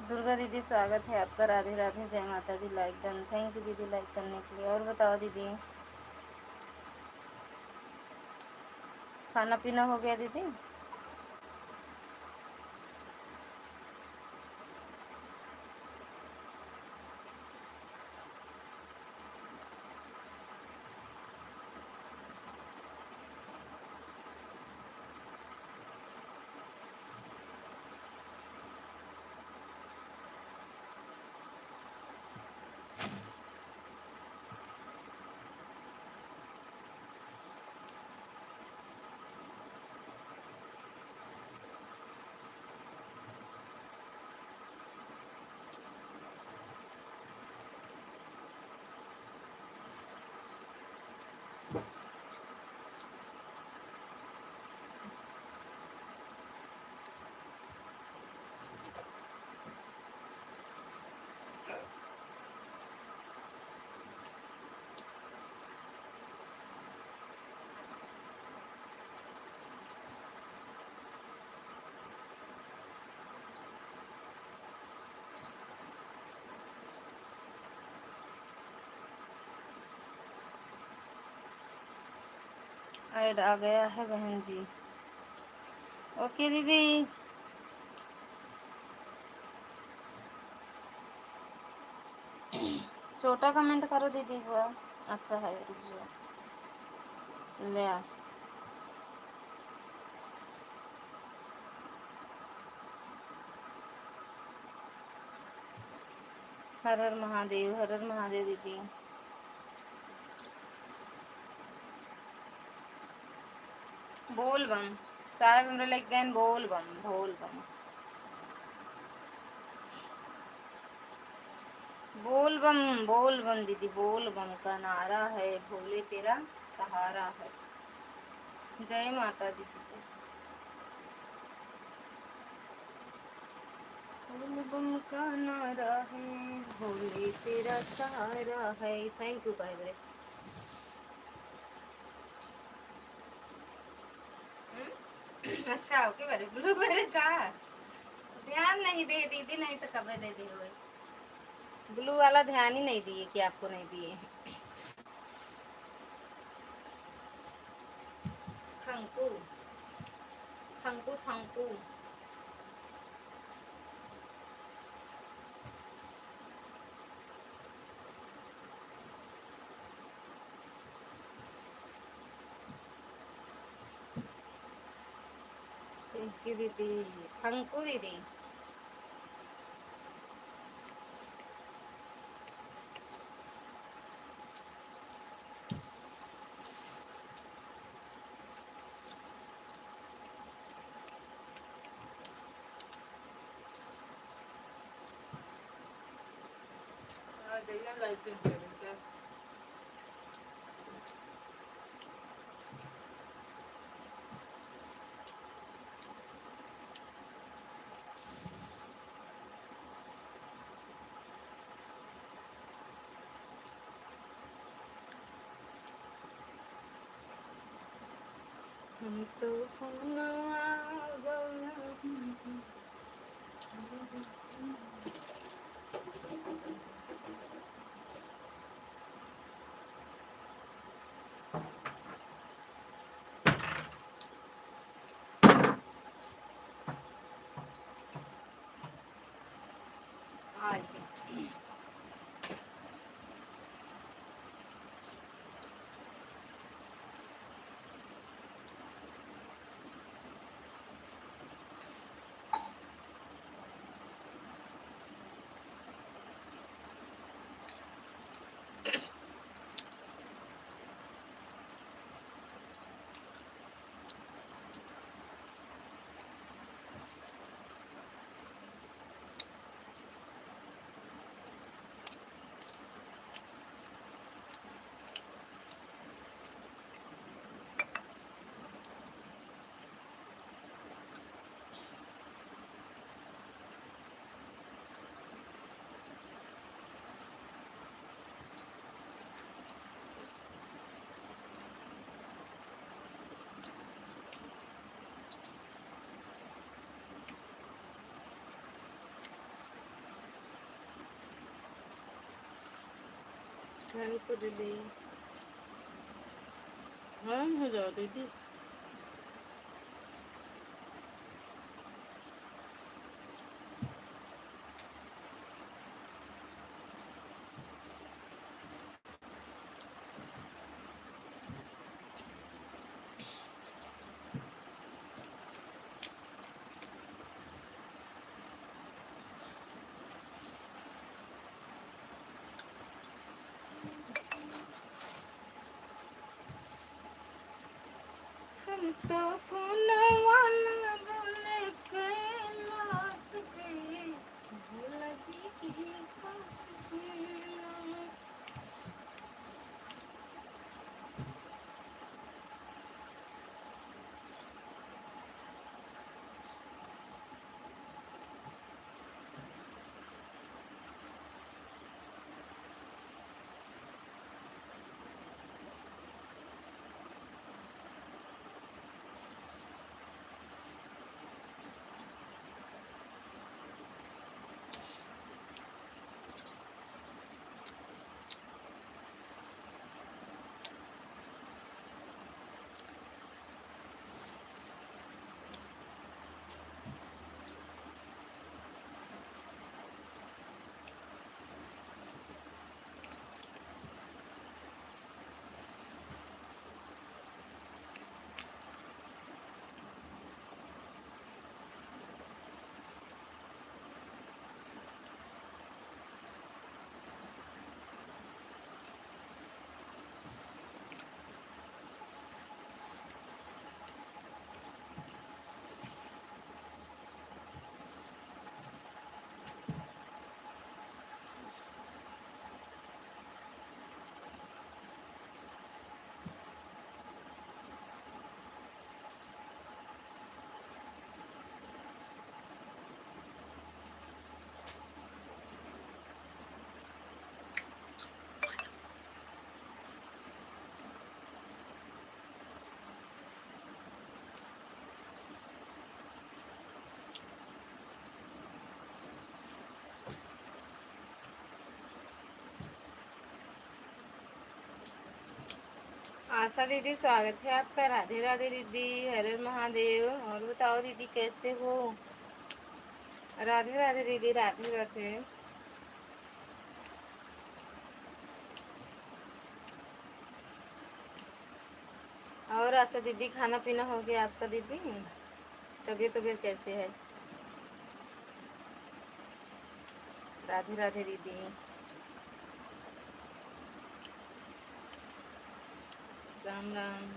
दुर्गा दीदी स्वागत है आपका। राधे राधे, जय माता दी। लाइक डन, थैंक यू दीदी लाइक करने के लिए। और बताओ दीदी, खाना पीना हो गया दीदी? ऐड आ गया है बहन जी। ओके दीदी। छोटा कमेंट करो दीदी हुआ। अच्छा है, रुक जाओ। ले आ। हर हर महादेव, हर हर महादेव दीदी। बोल बम साहब, हमरा लाइक गैन बोल बम, बोल बम, बोल बम, बोल बम दीदी। बोल बम का नारा है, भोले तेरा सहारा है। जय माता दी दीदी। बोल बम का नारा है, भोले तेरा सहारा है। थैंक यू कह। अच्छा ओके बारे ब्लू बारे का ध्यान नहीं दे दीदी, नहीं तो कब दे दी हुए। ब्लू वाला ध्यान ही नहीं दिए कि आपको नहीं दिए। Thank U, thank U, thank U. Thank U दीदी, थैंक यू दीदी। हम तो होना आज थैंक यू दीदी। हाँ हो जाओ दीदी। हम तो फूल वाला दुल कैलाश पे भोला जी के पास मिलना। आशा दीदी स्वागत है आपका। राधे राधे दीदी, हर हर महादेव। और बताओ दीदी कैसे हो? राधे राधे दीदी, राधे राधे। और आशा दीदी खाना पीना हो गया आपका दीदी? तबीयत तबीयत कैसे है? राधे राधे दीदी। राम राम।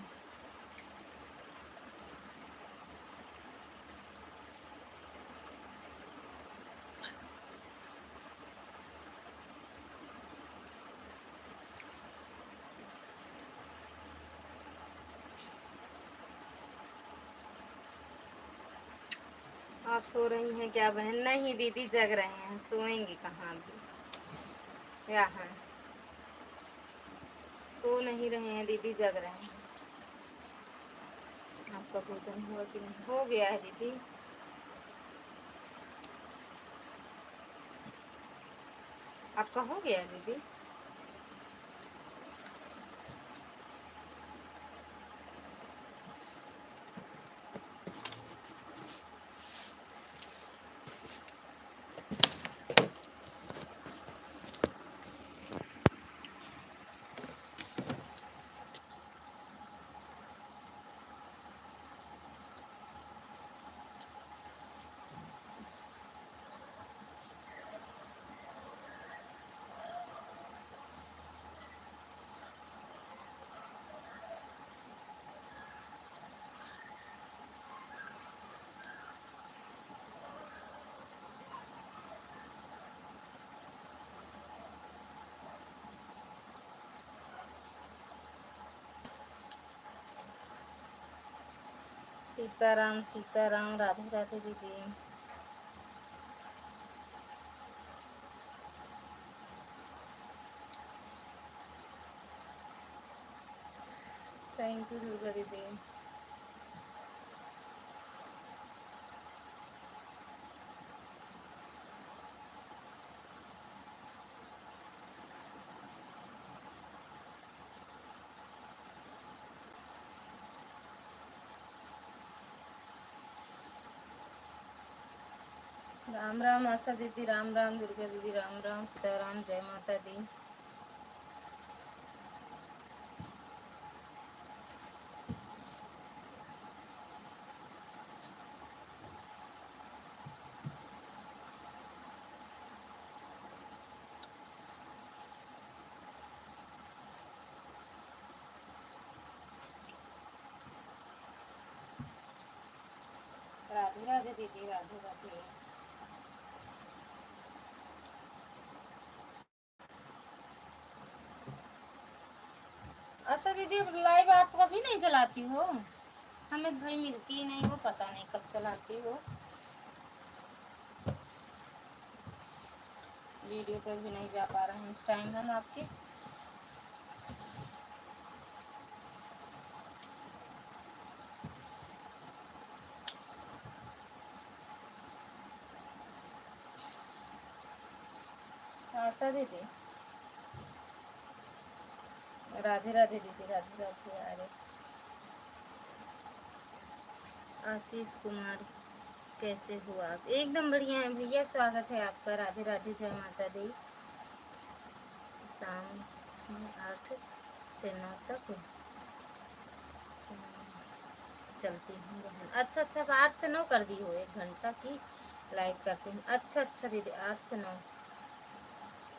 आप सो रही हैं क्या बहन? नहीं दीदी जग रहे हैं, सोएंगे कहाँ भी। यहाँ सो नहीं रहे हैं दीदी, जग रहे हैं। आपका भोजन हुआ कि नहीं? हो गया है दीदी। आपका हो गया है दीदी? सीताराम सीताराम, राधे राधे दीदी। थैंक यू दुर्गा दीदी। राम राम आशा दीदी, राम राम दुर्गा दीदी, राम राम सीताराम, जय माता दी। राधे राधे दीदी, राधे राधे। अच्छा दीदी, लाइव आप कभी नहीं चलाती हो? हमें भाई मिलती ही नहीं, वो पता नहीं कब चलाती हो। वीडियो पर भी नहीं जा पा रहे हैं इस टाइम हम आपके। आशा दीदी, राधे राधे दीदी, राधे राधे। अरे आशीष कुमार, कैसे हो आप? एकदम बढ़िया है भैया, स्वागत है आपका। राधे राधे, जय माता दी। शाम 8 से 9 तक चलती हूँ बहन। अच्छा अच्छा, अब 8 से 9 कर दी हो, 1 घंटा की लाइव करती हूँ। अच्छा अच्छा दीदी, 8 से 9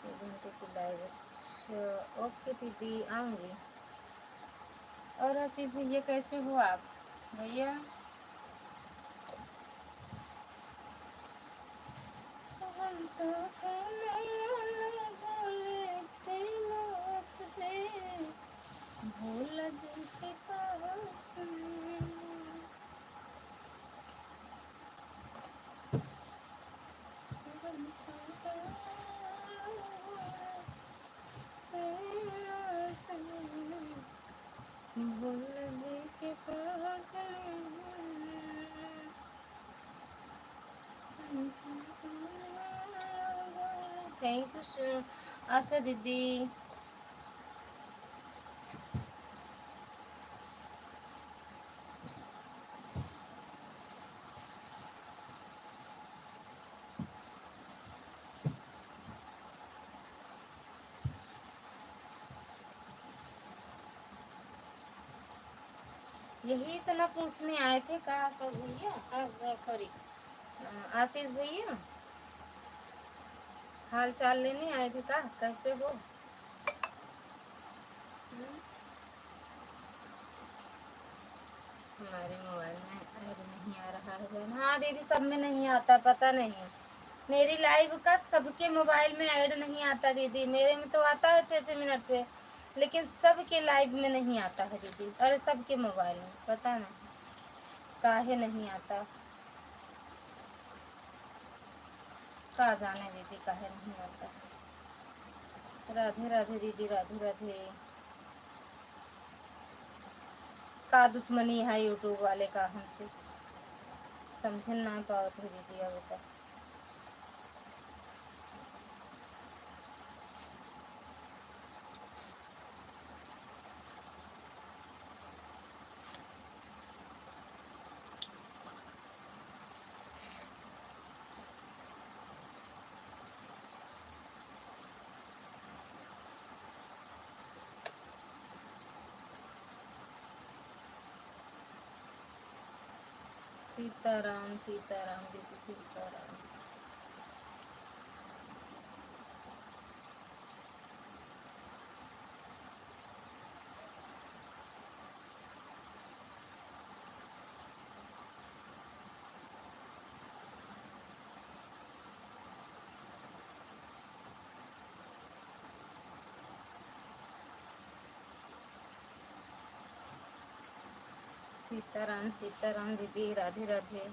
1 घंटे की लाइव। अच्छा ओके दीदी, आऊँगी। और आशीष भैया कैसे हो आप भैया? हम तो कैलाश पे भोला जी के पास में। भोला जी के पास थैंक यू आशा दीदी। यही इतना पूछने आए थे का सब भैया, सॉरी आशीष भैया, हाल चाल लेने आए थे का? कैसे हो? हमारे मोबाइल में ऐड नहीं आ रहा है बहन। हाँ दीदी, सब में नहीं आता, पता नहीं। मेरी लाइव का सबके मोबाइल में ऐड नहीं आता दीदी। मेरे में तो आता है 6-6 मिनट पे, लेकिन सबके लाइव में नहीं आता है दीदी। अरे सबके मोबाइल में पता नहीं काहे नहीं आता, का जाने दीदी काहे नहीं आता। राधे राधे दीदी, राधे राधे। का दुश्मनी है यूट्यूब वाले का हमसे, समझ ना पावत है दीदी। अब तक सीताराम सीताराम दीदी, सीताराम। सीताराम सीताराम दीदी, राधे राधे।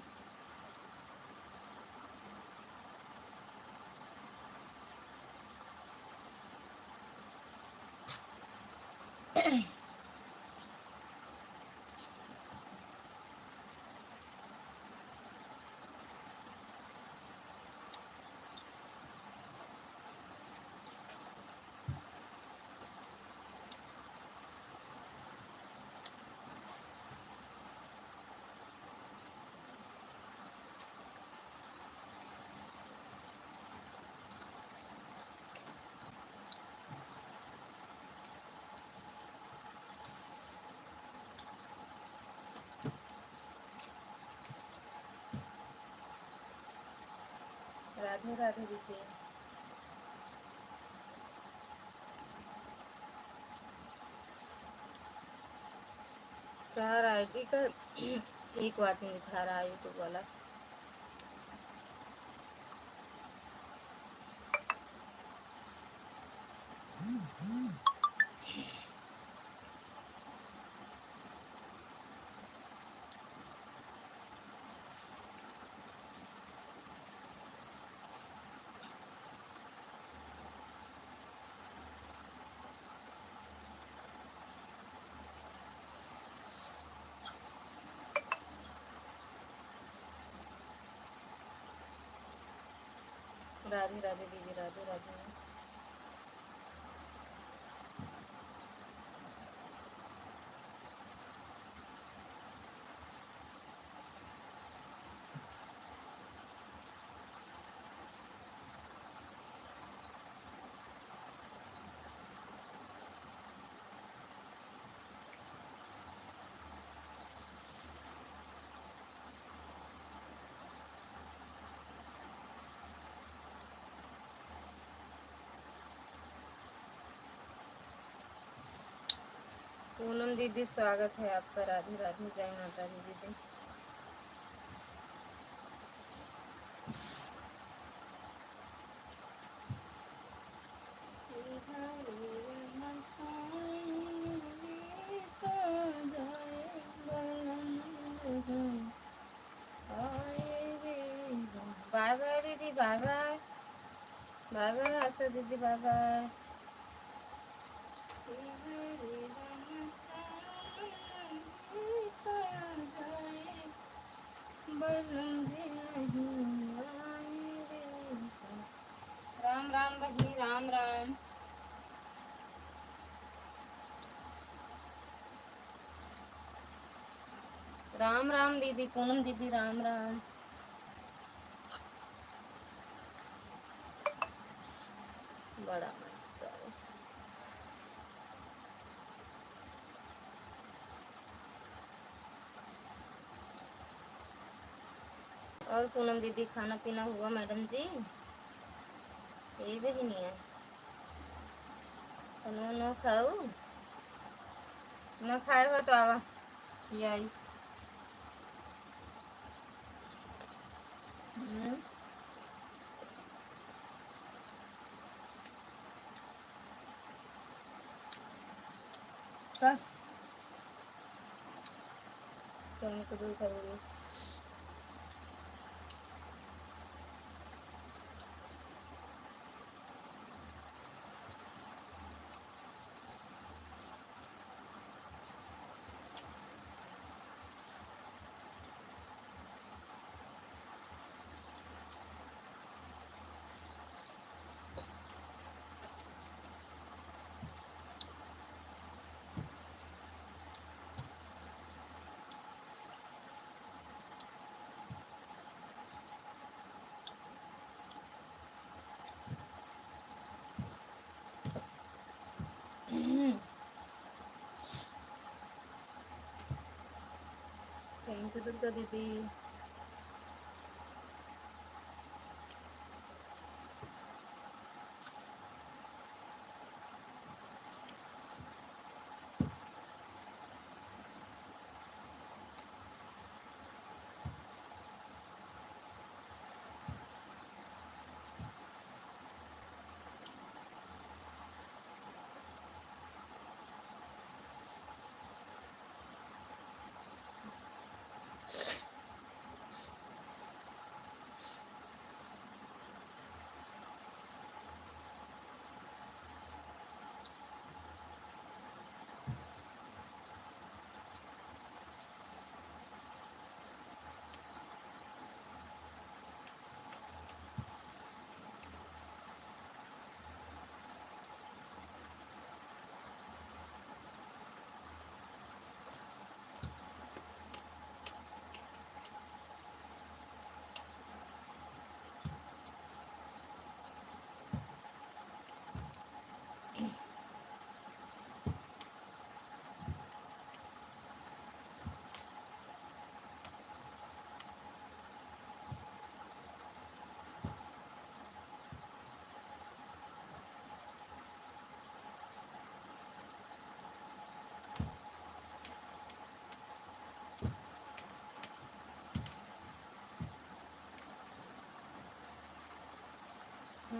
राधे राधे दीदी। चार आईडी का एक वाचिंग दिखा रहा है यूट्यूब वाला। राधे राधे दीदी, राधे राधे। पूनम दीदी स्वागत है आपका, राधे राधे, जय माता दी दीदी। बाय बाय दीदी, बाय बाय, बाय बाय आशा दीदी, बाय बाय। राम राम बहनी, राम राम। राम राम दीदी, पूनम दीदी, राम राम। बड़ा मस्त। और पूनम दीदी खाना पीना हुआ मैडम जी? ये बहनी है न खाऊ न खाए हो तो आवा खियाई। का सोने को दूर करोगे? थैंक यू दुर्गा दीदी।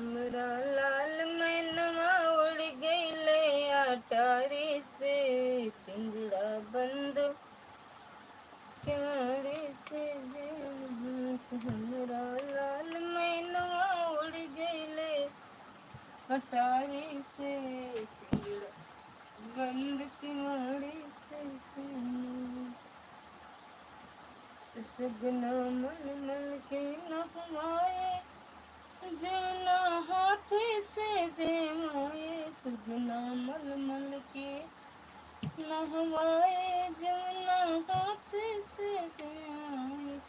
हमरा लाल मैनवा उड़ गईले अटारी से, पिंजरा बंद किवाड़ी से। हमरा लाल मैनवा उड़ गईले अटारी से, पिंजरा बंद किवाड़ी से। सगना मल मल के नहवाए, जवना हाथ से जेमाए। सुगना मल मल के नहवाए, जवना हाथ से जेमाए।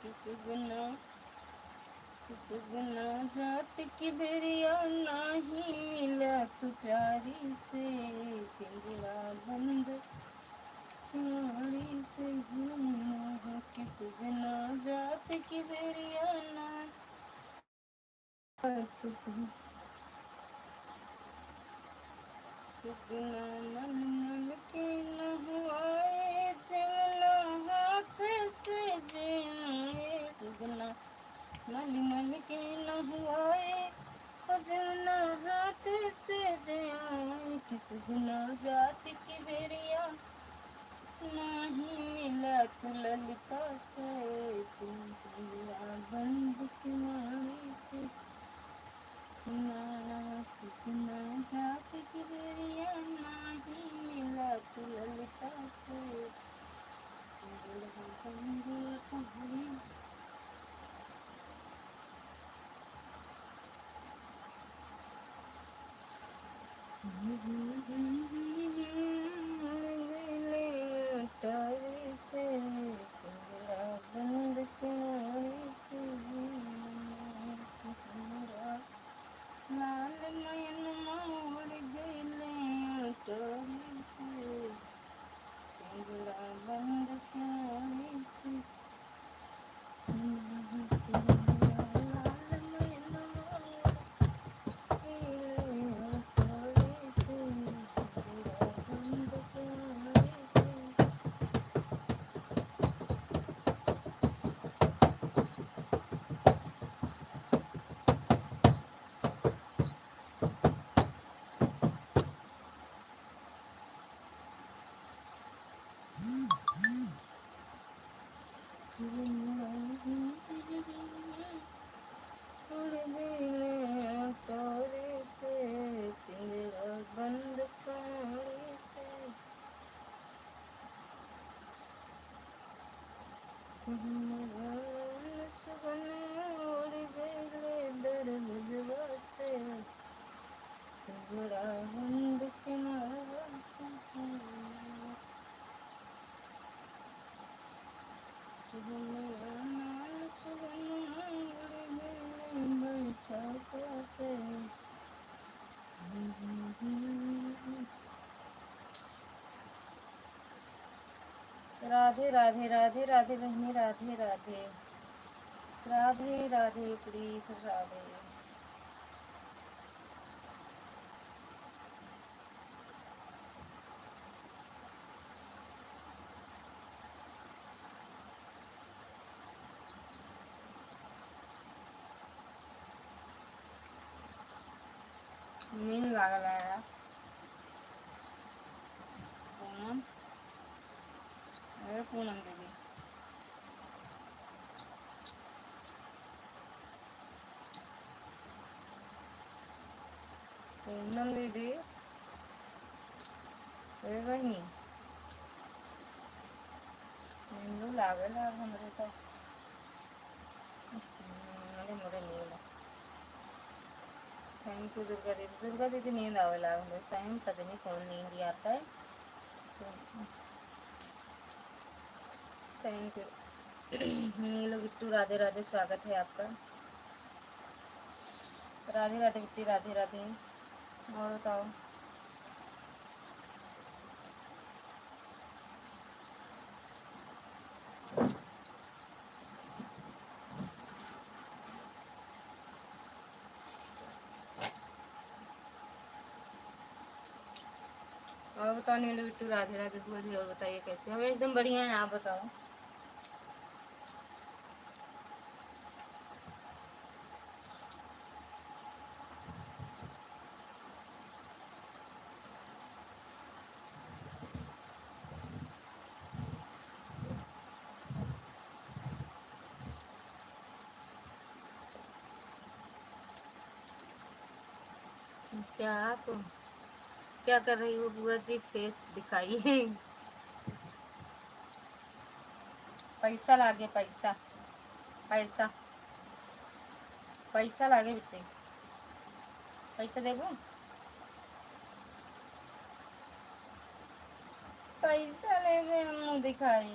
सुगना जात की बेरिया नाही मिला तू प्यारी से, पिंजरा बंद किवाड़ी से। सुगना जात की बेरिया ना सुगना मन मन के नहवाए, जवना हाथ से जेमाए। सुगना मल मल के नहवाए, जवना हाथ से जेमाए। कि सुगना जात की बेरिया नाही मिला तू ललिता से, पिंजरा बंद किवाड़ी से। सुगना जात की बेरिया नाही मिला तू ललिता से, पिंजरा बंद किवाड़ी से। अटारी से, पिंजरा बंद किवाड़ी से। हमरा लाल मैनवा उड़ गईले अटारी से, पिंजरा बंद किवाड़ी से। लाल मैनवा उड़ गईले अटारी से, पिंजरा बंद किवाड़ी से। उड़ गईले अटारी से, पिंजरा बंद किवाड़ी से। हमरा सुगना उड़ गईले दरबजवा से, पिंजरा बंद किवाड़ी से। सुगना उड़ गईले बैठका से। राधे राधे राधे राधे बहनी, राधे राधे राधे राधे प्रीत, राधे। नींद लागल है यार। पूनम, अरे पूनम दीदी, पूनम दीदी, अरे बहनी नींद लागल है हमरे तो। अरे मोरे नींद। थैंक यू दुर्गा दीदी। दुर्गा दीदी नींद आवे लागल है सही, पता नहीं कौन नींद आता है। Thank you. नीलू बिट्टू, राधे राधे, स्वागत है आपका। राधे राधे बिट्टी, राधे राधे। और बताओ। और बताओ नीलू बिट्टू, राधे राधे बोलिए। और बताइए कैसे? हम एकदम बढ़िया हैं, आप बताओ। क्या आप क्या कर रही हो बुआ जी, फेस दिखाइए। पैसा लागे, पैसा पैसा पैसा लागे बेटे, पैसा देबो, पैसा ले मुँह दिखाई।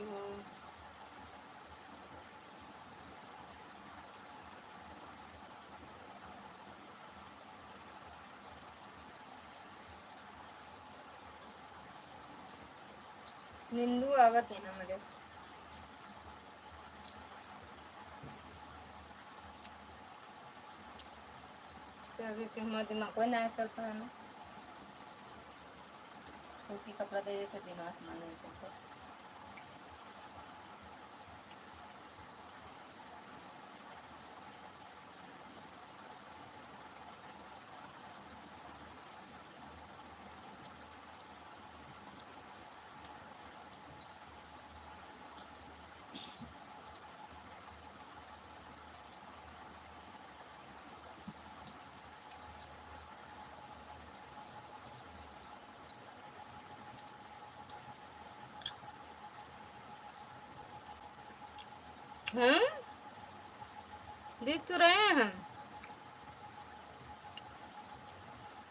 हो निंदू आवत है ना मुझे, क्योंकि हमारा दिमाग कोई नया चलता है ना, सूती कपड़ा दे देते दिमाग में नहीं चलता। दिख तो रहे हैं हम,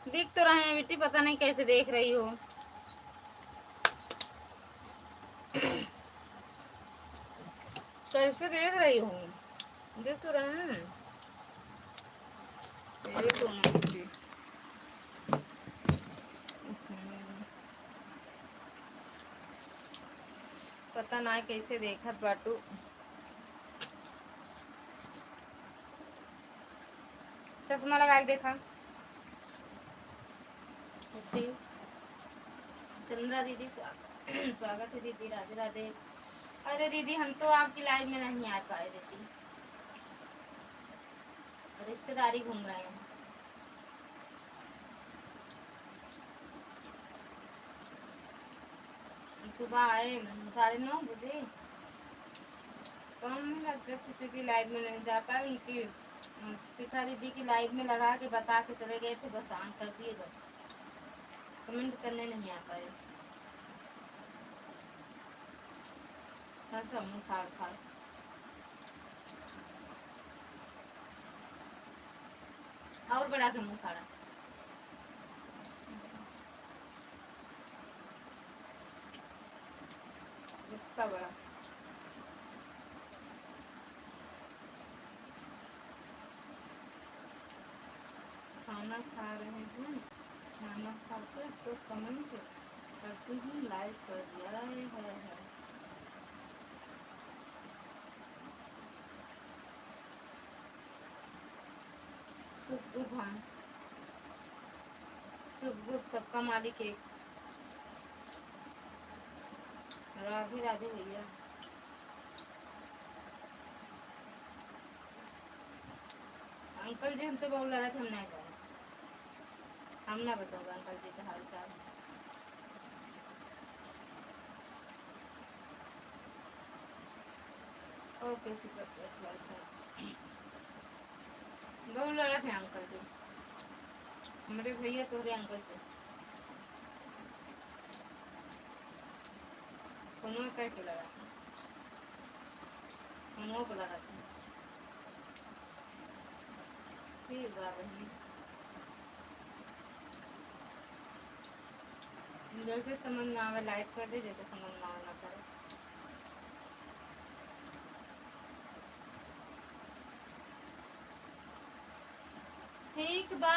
दिख तो रहे हैं बेटी, पता नहीं कैसे देख रही हो। कैसे देख रही हो, देख तो रहे हैं। पता ना कैसे देखत बाटू। चश्मा लगा के देखा। चंद्रा दीदी स्वागत है दीदी, राधे राधे। अरे दीदी हम तो आपकी लाइव में नहीं आ पाए दीदी, रिश्तेदारी घूम रहे हैं। सुबह आए 9:30 बजे, काम नहीं लगता, किसी की लाइव में नहीं जा पाए। उनकी शिखा दीदी की लाइव में लगा के बता के चले गए थे, बस ऑन कर दिए, बस कमेंट करने नहीं आ पाए। सब मुँह फाड़ फाड़, और बड़ा के मुँह फाड़ा। इतना बड़ा खाना खा रहे हैं, खाना खाते तो कमेंट करती हूँ, लाइक कर दिया है। चुप गुप, हाँ चुप गुप, सबका मालिक एक। राधे राधे भैया। अंकल जी हमसे बहुत लड़ा था, हम नहीं गए, हम ना बताओगे अंकल जी का हाल चाल। Okay super chat welcome. बहुत लड़ा थे अंकल जी, हमारे भैया तोहरे अंकल से फोनों कह के लड़ा, फोनों पर लड़ा था। ठीक बा बहनी, जैसे समझ में आवे लाइक कर दे, जैसे समझ में आवे ना करे। ठीक बा।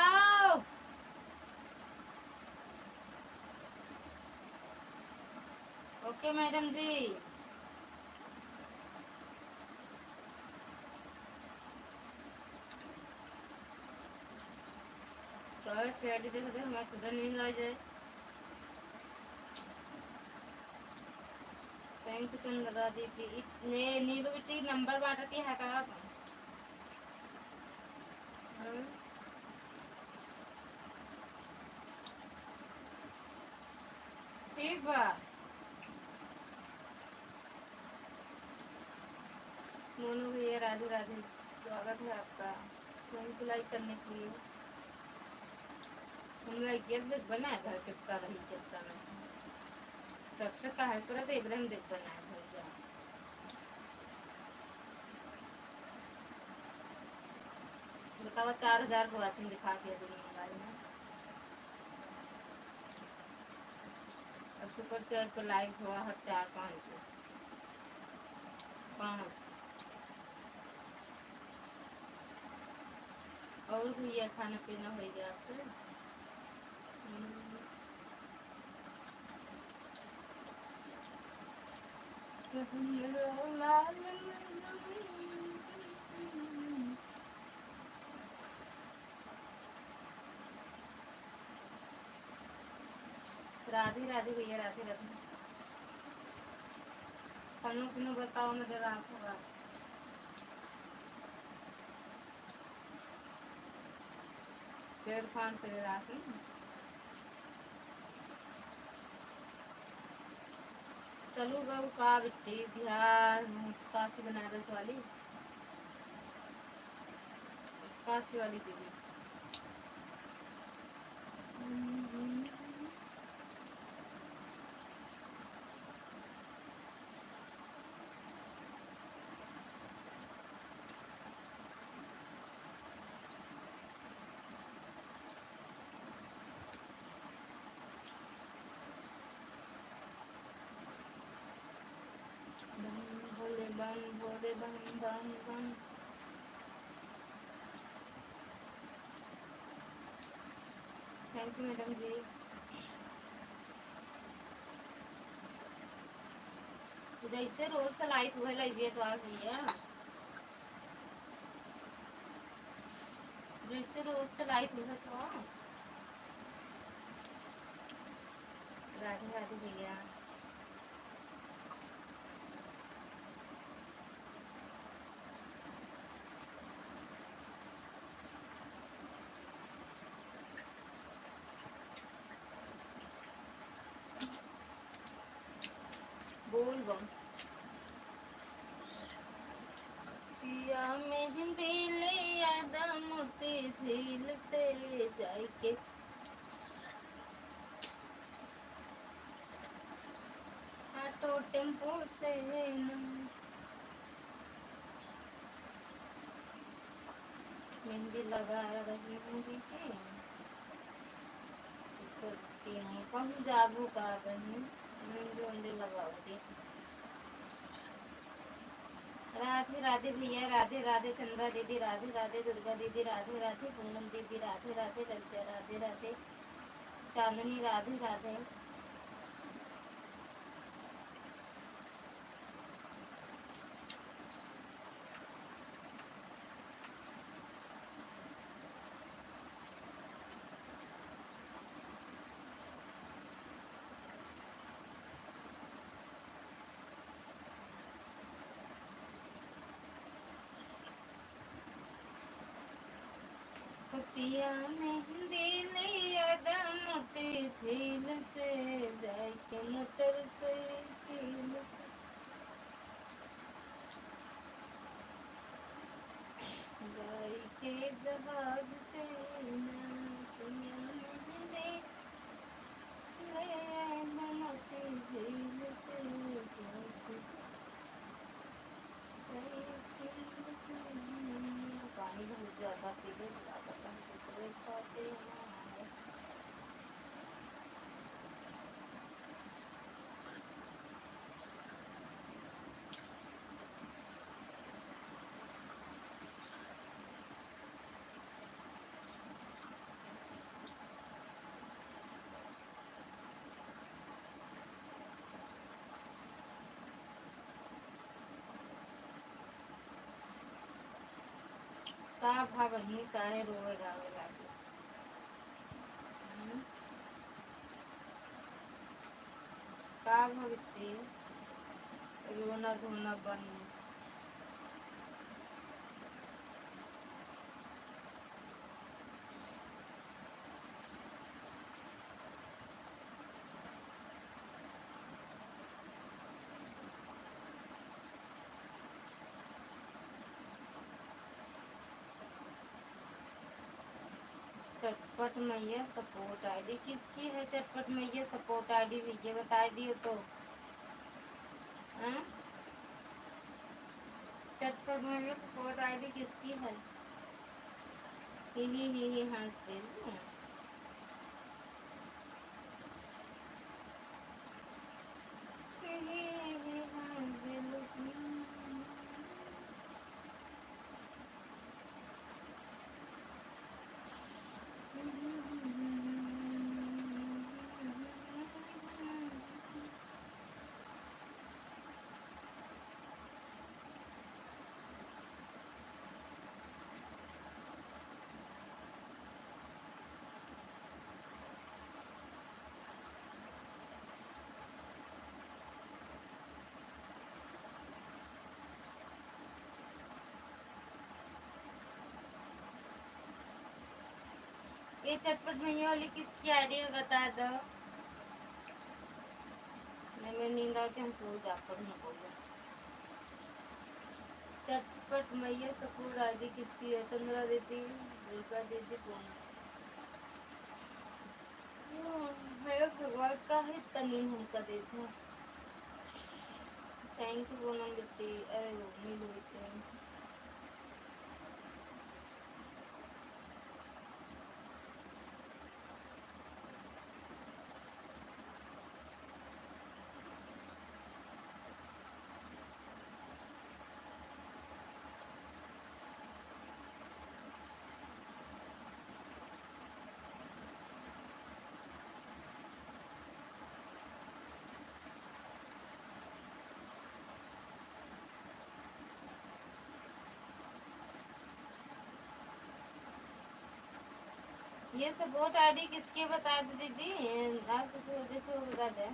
ओके मैडम जी। तो सीआईडी देखते हमारे खुद नींद आ जाए। थैंक यू चंद्रा दीदी। इतने नींद बेटी नंबर बांटती है का आप? ठीक बा। मोनू भैया राधे राधे, स्वागत है आपका फोन को लाइक करने के लिए। हम लाइक देख बनाए भाई, कितना रही कितना नहीं, सबसे कहा पूरा तो इब्राहिम देख बनाए भैया। बताओ 4000 को वाचिंग दिखा दिया दोनों मोबाइल में, और सुपर चैट पर लाइक हुआ है 4-5। और भैया खाना पीना हो गया आपके? राधे राधे भैया, राधे राधे। खानों पीनों बताओ मेरे रात होगा। शेर खान से रात चलू गऊ का बिट्टी बिहार काशी बनारस वाली, काशी वाली दीदी। भोले बम भोले बम बम बम। थैंक यू मैडम जी। जैसे रोज से लाइट हुए लगी तो आ भैया, जैसे रोज से लाइट हुए तो आ। राधे राधे भैया। बोल बम पिया मेहंदी ले आदा मोती झील से जाके, ऑटो टेम्पो से मेहंदी लगा रही हूँ करती हूँ, कहूँ जाबू का बहन मेहंदी वेंदी लगाओगी। राधे राधे भैया, राधे राधे चंद्रा दीदी, राधे राधे दुर्गा दीदी, राधे राधे पूनम दीदी, राधे राधे रंजा, राधे राधे चांदनी, राधे राधे। पिया मेहंदी लिया मोती झील से जाके, मोटर से कील से गाय के जहाज से ना, पिया मेहंदी लिया मोती झील से जाके, पानी बहुत ज्यादा पी गए, खाते हैं। का भा बहनी काहे रोवे गावे लागे? का भा रोना धोना बंद। चटपट मैया सपोर्ट आईडी किसकी है? चटपट मैया सपोर्ट आईडी भैया बता दियो तो। हाँ? चटपट मैया सपोर्ट आईडी किसकी है? ही हंस दे। ये चटपट भैया वाली किसकी आईडी है बता दो। नहीं मैं नींद आती हम सो जा पढ़ने को। चटपट मैया सपोर्ट आईडी किसकी है? चंद्रा दीदी, दुर्गा दीदी, कौन है? भगवान का है तनीन हमका देते। थैंक यू पूनम बेटी। अरे नीलू बेटी ये सपोर्ट आईडी किसके बता दो दीदी। आप देखो बता दे।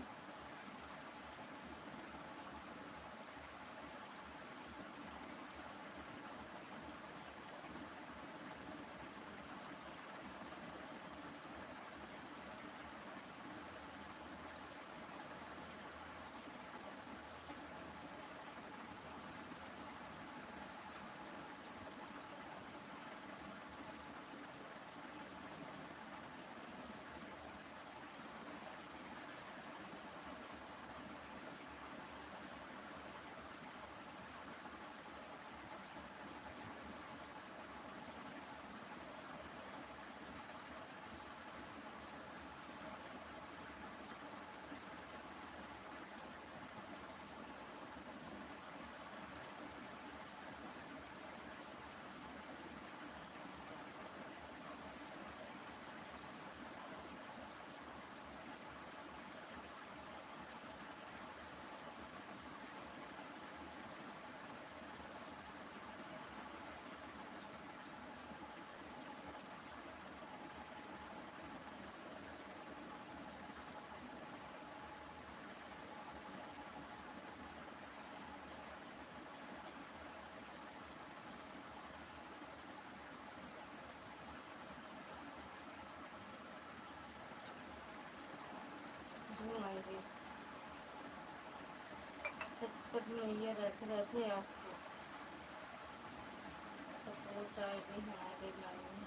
चटपट मैया रख रखे आपको सपोर्ट आईडी हमारे line.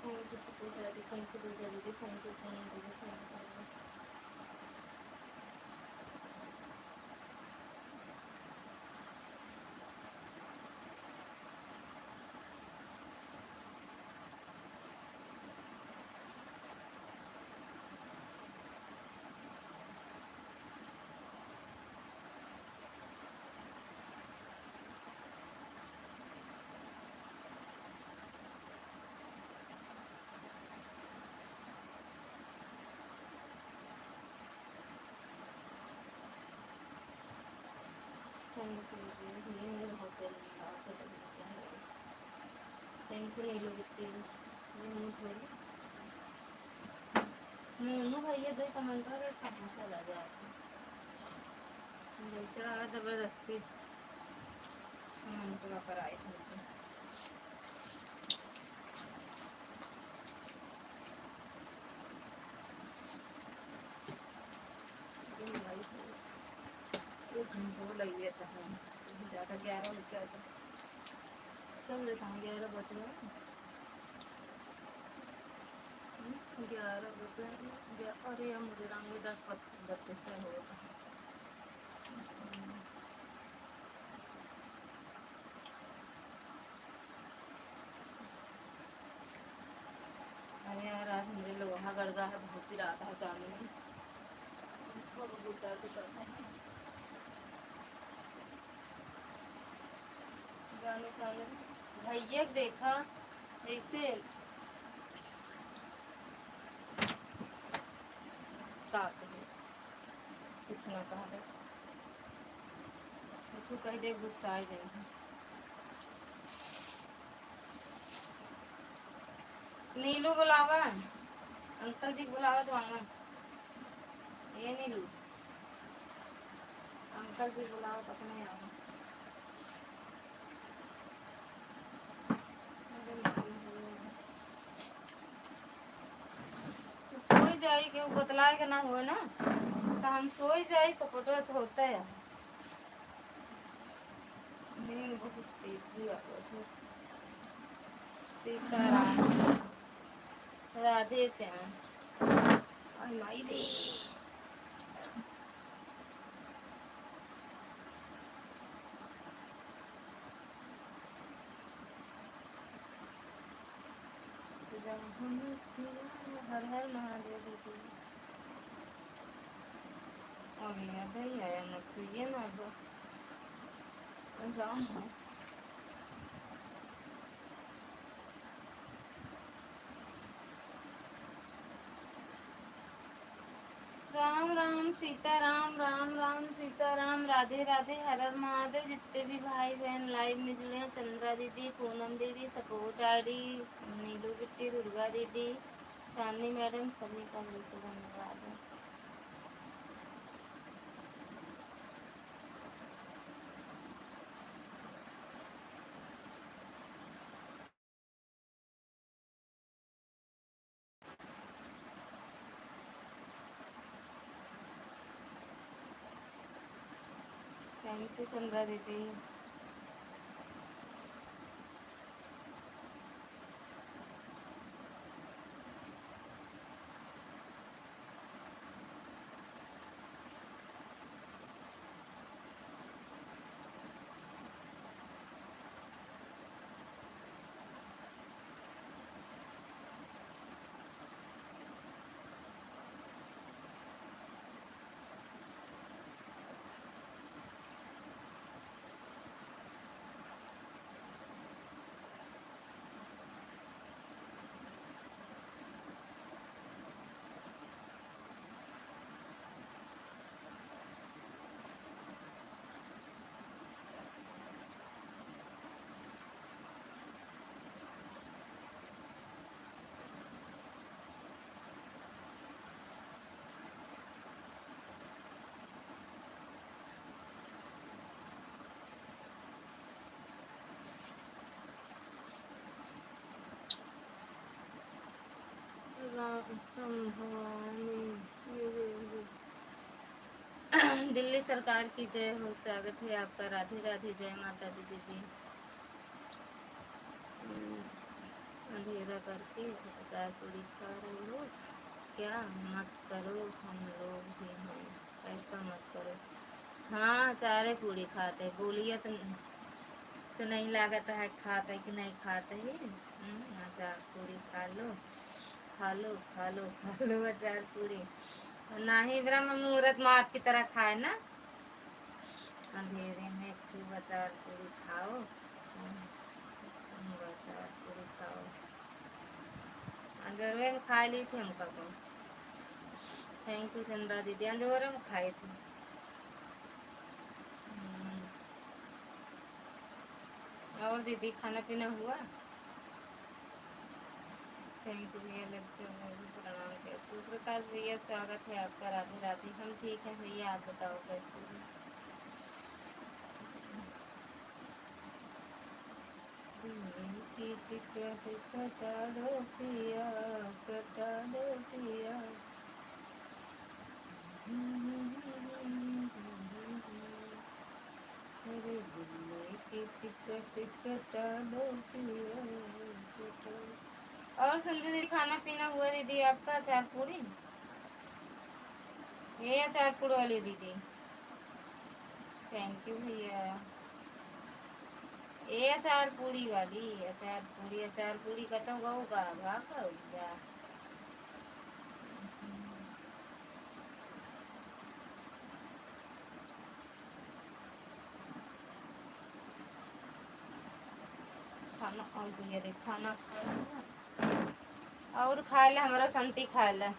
Thank U support ID, thank U Durga दीदी, थैंक यू पूनम दीदी, थैंक यू। थैंक यू ये मेरे बहुत थैंक यू नीलू बिट्टी। मोनू भैया दो कमेंट कर कहाँ चला गया जैसे जबरदस्ती कमेंट कर आई थी। वो लगी था ज़्यादा 11 बज जाता कब देखा 11 बज गए 11 बजे अरे यार मुझे रंग 10:32 से हो गया अरे यार आज मेरे लोहा गड़गा है बहुत ही रात है जाने में बहुत दर्द करता है जाने जाने भैया देखा ऐसे कुछ ना कहा कुछ कह दे गुस्सा आ जाएगी नीलू बुलावा अंकल जी बुलावा तो आवा ये नीलू अंकल जी बुलावा तक नहीं आवा सोई जाए क्यों बतलाए के ना हो ना तो हम सोई जाए सपोर्ट तो होता है नींद बहुत तेजी सीताराम राधे श्याम माई रे हर हर महादेव दीदी और याद ही आया मुझसे ये ना राम राम राम सीता राम राम राम सीता राम राधे राधे हर हर महादेव जितने भी भाई बहन लाइव में जुड़े हैं चंद्रा दीदी पूनम दीदी सपोर्ट आड़ी नीलू बिट्टी दुर्गा दीदी चांदनी मैडम सभी का दिल से धन्यवाद है थैंक यू चंद्रा दीदी दिल्ली सरकार की जय हो स्वागत है आपका राधे राधे जय माता दी दीदी अंधेरा करके 50 पूरी खा रहे हो क्या मत करो हम लोग भी हैं ऐसा मत करो हाँ चारे पूरी खाते बोलिए तो से नहीं लागत है खाते कि नहीं खाते ही अचार पूरी खा लो खा लो खा लो खा लो अचार पूरी ना ही ब्रह्म मुहूर्त में आपकी तरह खाए ना अंधेरे में खूब अचार पूरी खाओ अचार पूरी खाओ अंधेरे में खा ली थी हम कब थैंक यू चंद्रा दीदी अंधेरे में खाई थी और दीदी खाना पीना हुआ थैंक यू भैया लगते प्रणाम कैसे प्रकाश भैया स्वागत है आपका राधे राधे हम ठीक है भैया आप बताओ कैसे की टिकट कटा दो पिया कटा दो पिया टिकट दो पिया टिकट। और संजू दीदी खाना पीना हुआ दीदी आपका? अचार पूरी ये अचार पूरी वाली दीदी। थैंक यू भैया। ये अचार पूरी वाली अचार पूरी खत्म होगा भाग होगा। खाना और दिया रे खाना और खाए ला हमारा संती खाए ला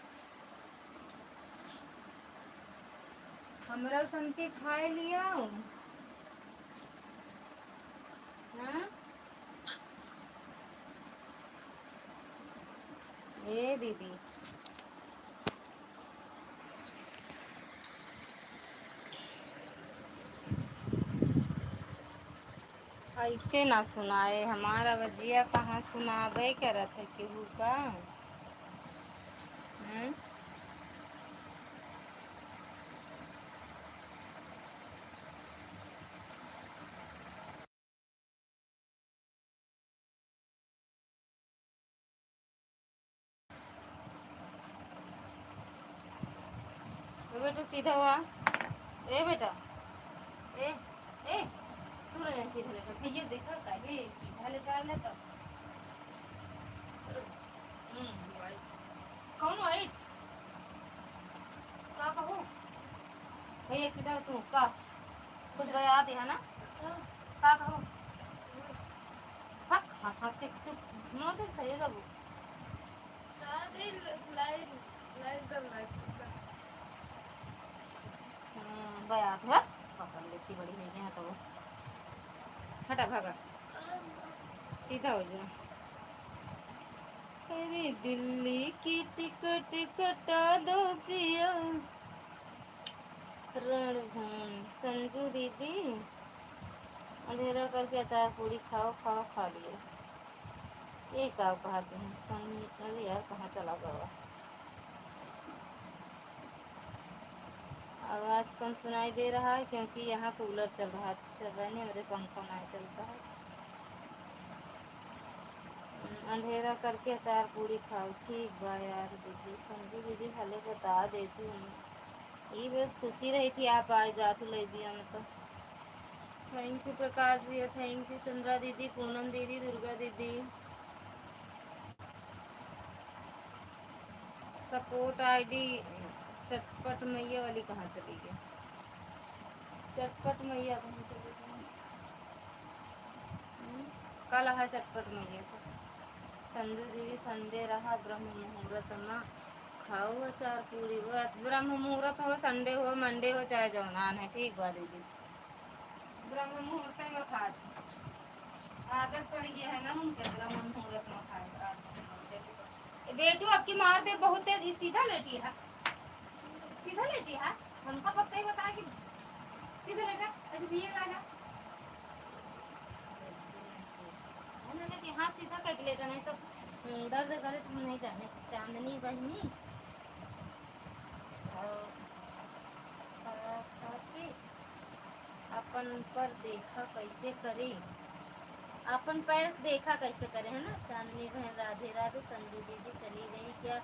हमरा संती खाए लिया। हाँ ए दीदी ऐसे ना सुनाए हमारा बजिया कहाँ सुनाबे करत है केहू का। हैं? तो बेटा सीधा हुआ ए बेटा ए ए तू रह सीधा लेटा भैया देखा का हे सीधा लेटा ले तो कौन वाइट का कहो भैया सीधा तू का कुछ याद है ना का कहो हक हंस हंस के कुछ मोर दे सही जाबू बयात है पकड़ लेती बड़ी है यहाँ तो हटा भागा सीधा हो जा। अरे दिल्ली की टिकट कटा दो प्रिया रणभूमि संजू दीदी अंधेरा करके अचार पूरी खाओ खाओ खा लिया। ये क्या कहते हैं अरे यार कहाँ चला गया। आवाज़ कम सुनाई दे रहा है क्योंकि यहाँ कूलर चल रहा है। अच्छा बहने मेरे पंखा नहीं चलता है। अंधेरा करके अचार पूरी खाओ ठीक बा यार दीदी संजू दीदी भले बता देती हूँ ये बहुत खुशी रही थी आप आ जाते ले दिया मैं तो। थैंक यू प्रकाश भैया थैंक यू चंद्रा दीदी पूनम दीदी दुर्गा दीदी। सपोर्ट आईडी चटपट मैया वाली कहाँ चली गई? चटपट मैया कहाँ चली गई? कल है चटपट मैया तो संजू दीदी संडे रहा ब्रह्म मुहूर्त में खाओ अचार पूरी वो ब्रह्म मुहूर्त हो संडे हो मंडे हो चाहे जौनान है ठीक बा दीदी ब्रह्म मुहूर्त में खा आदत पड़ गया है ना उनके ब्रह्म मुहूर्त में खाए। बेटू आपकी मार दे बहुत तेज सीधा लेटी है हमको पता ही बता कि सीधा लेटा ऐसे भी लगा हाँ सीधा कर लेटा नहीं तो दर्द करे तुम नहीं जाने चांदनी बहनी अपन पर देखा कैसे करे अपन पैर देखा कैसे करे है ना। चांदनी बहन राधे राधे संजू दीदी चली गई क्या?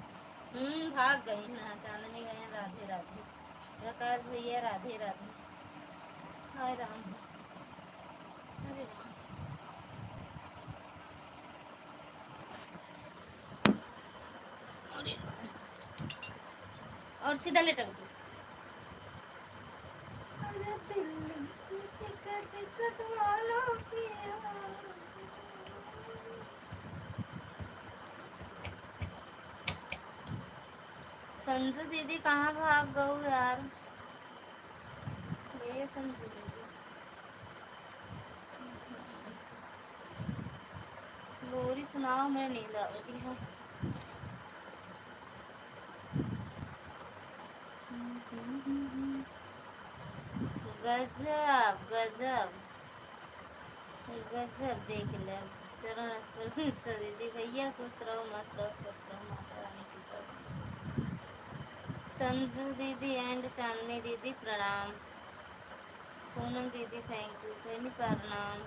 भाग गई ना चांदनी बहन राधे राधे प्रकाश भैया राधे राधे। हाय राम अरे राम अरे और सीधा लेटर संजू दीदी कहाँ भाग गऊ यार? ये संजू दीदी लोरी सुनाओ मैं नींद आ रही है। गजब गजब गजब देख ले चरण स्पर्श दीदी भैया खुश रहो मस्त रहो स्वस्थ रहो माता रानी की जय। संजू दीदी एंड चांदनी दीदी प्रणाम। पूनम दीदी थैंक यू बहनी प्रणाम।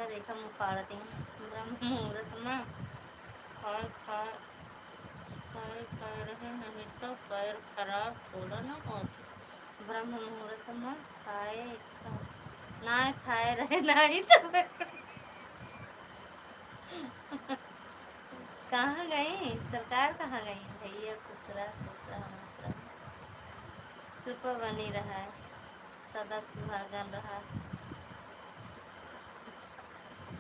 इसका देखा मुँह फाड़ती हूँ ब्रह्म मुहूर्त में। और खा खा रहे नहीं तो पैर खराब थोड़ा ना होती। ब्रह्म मुहूर्त में खाए ना खाए रहे नहीं तो कहाँ गई सरकार, कहाँ गई भैया खुसरा ससुरा मसुरा। कृपा बनी रहा है, सदा सुहागन रहा।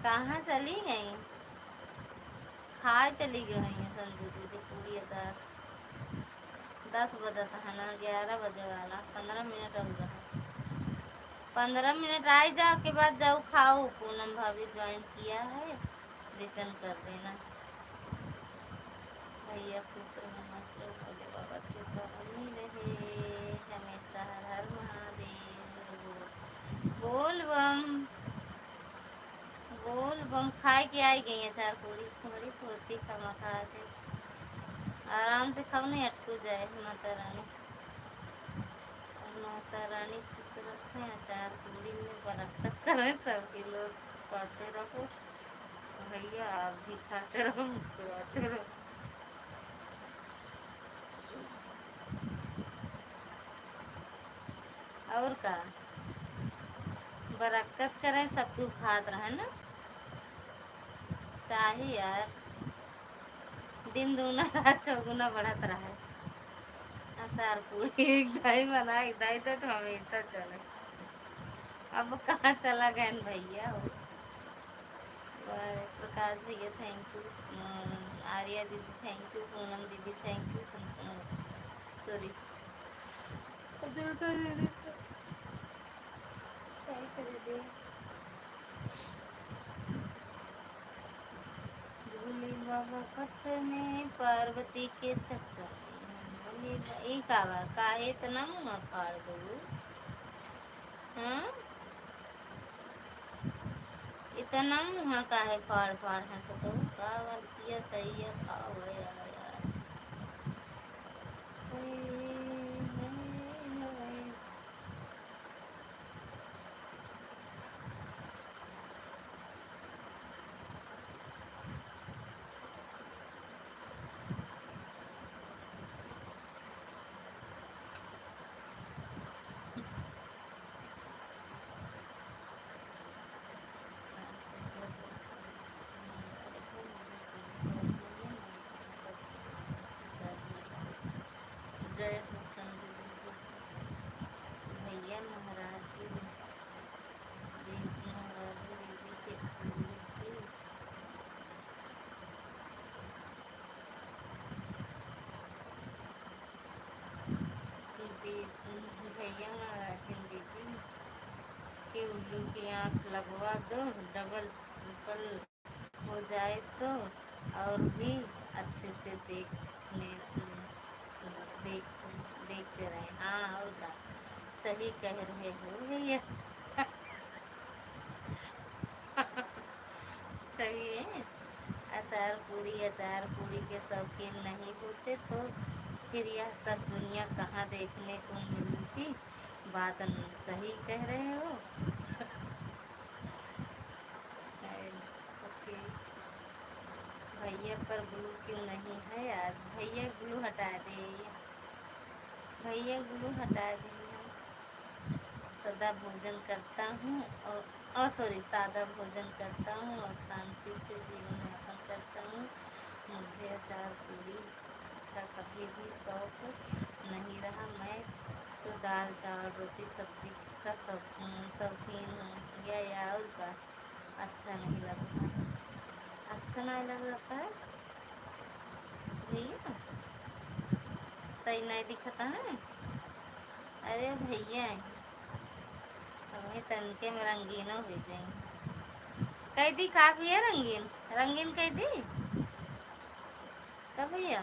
कहाँ चली गई, खाए चली गई हैं संजू दीदी पूरी अचार। 10 बजे था है ना, 11 बजे वाला, 15 मिनट हो रहा। 15 मिनट आई जाओ के बाद जाओ खाओ। पूनम भाभी ज्वाइन किया है, रिटर्न कर देना। भैया खुश रहो मस्त रहो, भोले बाबा कृपा बनी रहे हमेशा। हर हर महादेव। बोल बम बोल बम। खाए के आई गई है चार पूरी, बड़ी फुर्ती खमा खा के आराम से खाओ, नहीं अटकू जाए। माता रानी माता रानी खुश रखें, अचार पूरी में बरकत करें, सबके लोग खाते रहो। भैया आप भी खाते रहो, मुस्कुराते रहो। और का बरकत करें, सबको खात रहे ना चाहिए यार। दिन दूना रात चौगुना बढ़त रहे। अचार पूरी एक दही बना, एक दही तो हमेशा चले। अब कहाँ चला गया भैया हो। प्रकाश भैया थैंक यू, आर्या दीदी थैंक यू, पूनम दीदी थैंक यू, सॉरी दुर्गा दीदी थैंक यू दीदी। भोले बाबा पत्थर में पार्वती के चक्कर में भोले ई कावा काहे इतना मुँह फाड़ दो। हाँ इतना मुँह काहे फाड़ फाड़ है सको का गलतिया सही है खाओ यार। जय हो संजय भैया महाराज जी, देवी महाराज दीदी के फूल की भैया महाराज दीदी के उल्लू की आँख लगवा दो, डबल ट्रिपल हो जाए तो और भी अच्छे से देखने देख देखते रहे। हाँ और क्या सही कह रहे हो भैया। सही है। अचार पूरी के शौकीन नहीं होते तो फिर यह सब दुनिया कहाँ देखने को मिलती। बात सही कह रहे हो। ओके भैया पर ग्लू क्यों नहीं है आज, भैया ग्लू हटा दे, भैया ग्लू हटा दे। सदा भोजन करता हूँ और सॉरी सादा भोजन करता हूँ और शांति से जीवन यापन करता हूँ। मुझे अचार पूरी का कभी भी शौक नहीं रहा। मैं तो दाल चावल रोटी सब्जी का शौकीन हूँ। या और का अच्छा नहीं लगता, अच्छा नहीं लग रहा है भैया, सही नहीं दिखता है। अरे भैया हमें तनके में रंगीनो हो जाए कह दी, काफी है रंगीन रंगीन कह दी कब भैया।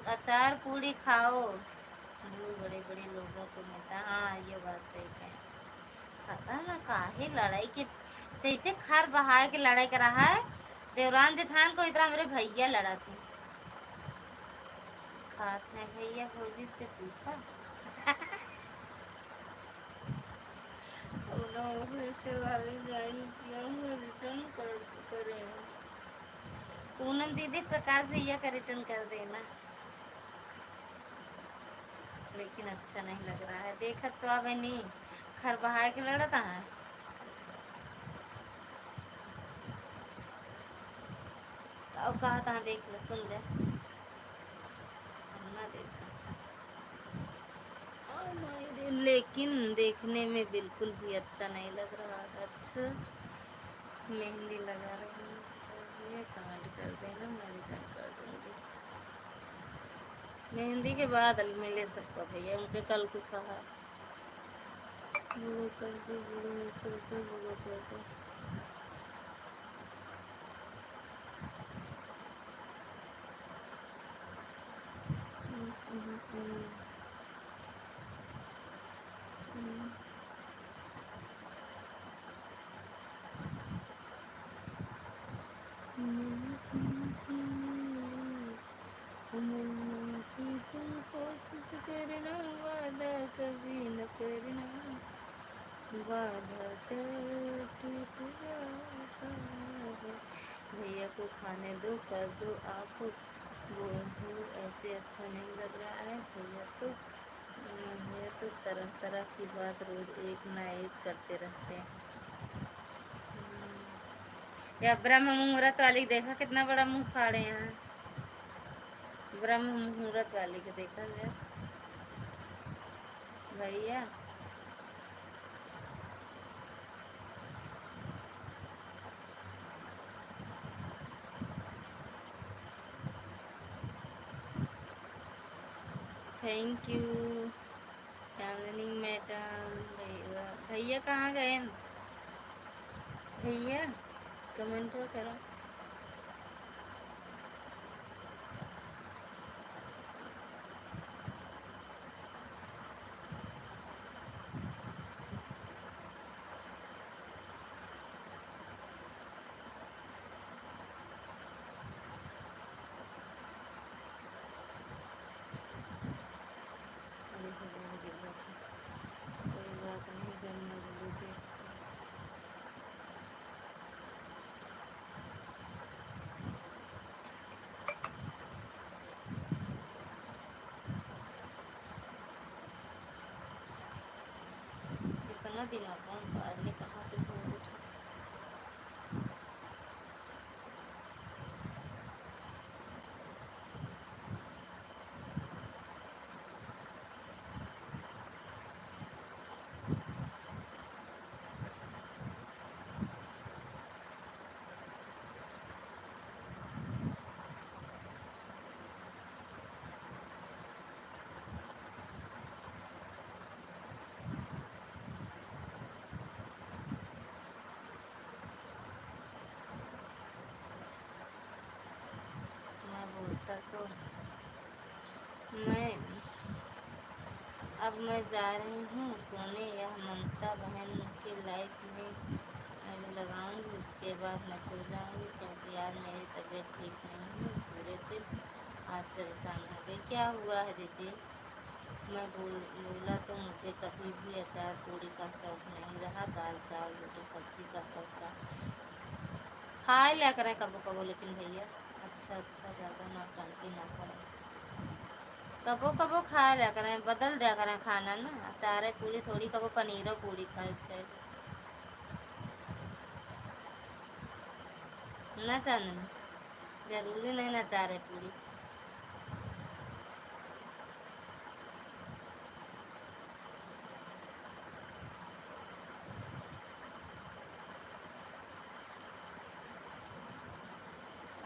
अचार पूरी खाओ, बड़े बड़े लोगों को मिलता। हाँ ये बात सही है। पता ना काहे लड़ाई के जैसे खार बहाए के लड़ाई कर रहा है। देवरान जेठान को इतना मेरे भैया लड़ा थे। खात है भैया भौजी से पूछा ना फिर से वाले ज्वाइन किया हूँ, रिटर्न कर करें। पूनम दीदी प्रकाश भैया का रिटर्न कर देना। लेकिन अच्छा नहीं लग रहा है, देखा तो अब नहीं खर बहा के लड़ता है। अब कहा था देख ले सुन ले, हम ना देखा। लेकिन देखने में बिल्कुल भी अच्छा नहीं लग रहा है। अच्छा मेहंदी लगा रही हूँ, कमेंट कर देना, मैं रिटर्न कर दूंगी। मेहंदी के बाद मिले सबको भैया, उनके कल कुछ है। वो कर दो, वो कर दो, वो कर दो। कोशिश करना, वादा कभी न करना, वादा तो टूट जाता है। भैया को खाने दो, कर दो आप वो ऐसे अच्छा नहीं लग रहा है। भैया तो तरह तरह की बात रोज एक ना एक करते रहते हैं। या ब्रह्म मुहूर्त वाली देखा कितना बड़ा मुंह फाड़े हैं। ब्रह्म मुहूर्त वाली को देखा जाए भैया। थैंक यू चांदनी मैडम। भैया कहाँ गए? भैया कमेंट तो करो। कोई बात नहीं, करना बोलोगे। इतना दिमाग कौन का आदमी कहाँ से फोन उठा। मैं बोलता तो मैं अब मैं जा रही हूँ सोने। यह ममता बहन के लाइफ में मैं लगाऊंगी, उसके बाद मैं सो जाऊंगी, क्योंकि यार मेरी तबीयत ठीक नहीं है। पूरे दिन आज परेशान हो गई। क्या हुआ है दीदी? मैं बोला तो मुझे कभी भी अचार पूरी का शौक नहीं रहा, दाल चावल रोटी सब्जी का शौक रहा। खा लिया करें कबो कबो, लेकिन भैया अच्छा ज़्यादा नौटंकी ना करें। कबो कबो खा लिया करें, बदल दिया करें खाना ना। अचार पूरी थोड़ी, कबो पनीर पूरी खाए चाहिए ना। चांदनी जरूरी नहीं ना अचार पूरी।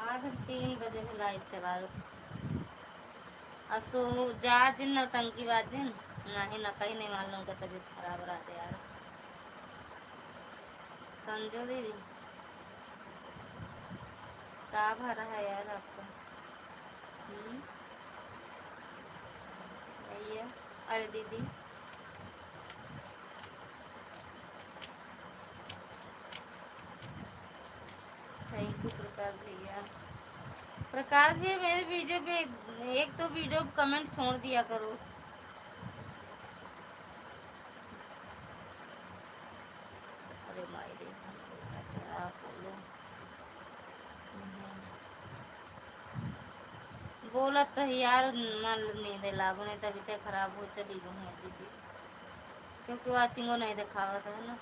आज 3 बजे भी लाइव चला दो। असो जा जिन नौटंकी बाजिन नहीं ना, कहीं नहीं मान लो उनका तबीयत खराब रहते यार। समझो दीदी का भरा है यार आपका। भैया अरे दीदी थैंक यू प्रकाश भैया। प्रकाश भैया मेरे वीडियो पे एक तो वीडियो कमेंट छोड़ दिया करो। बोला तो है यार, मन नींद लागू नहीं, तबीयत खराब हो चली गई है दीदी, क्योंकि वाचिंगो नहीं दिखावा था ना।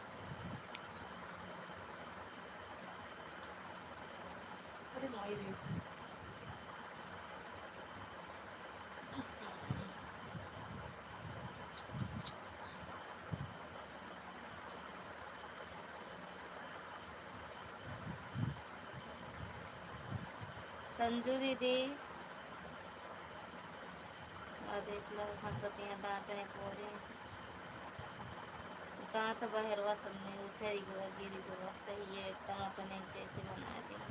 अरे मोई रे। संजू दीदी देख लो हंसती हैं, दांत नहीं पोरे, दांत बहरवा सब नहीं उछरी गवा गिरी गवा, सही है एकदम, अपने कैसे बना दी।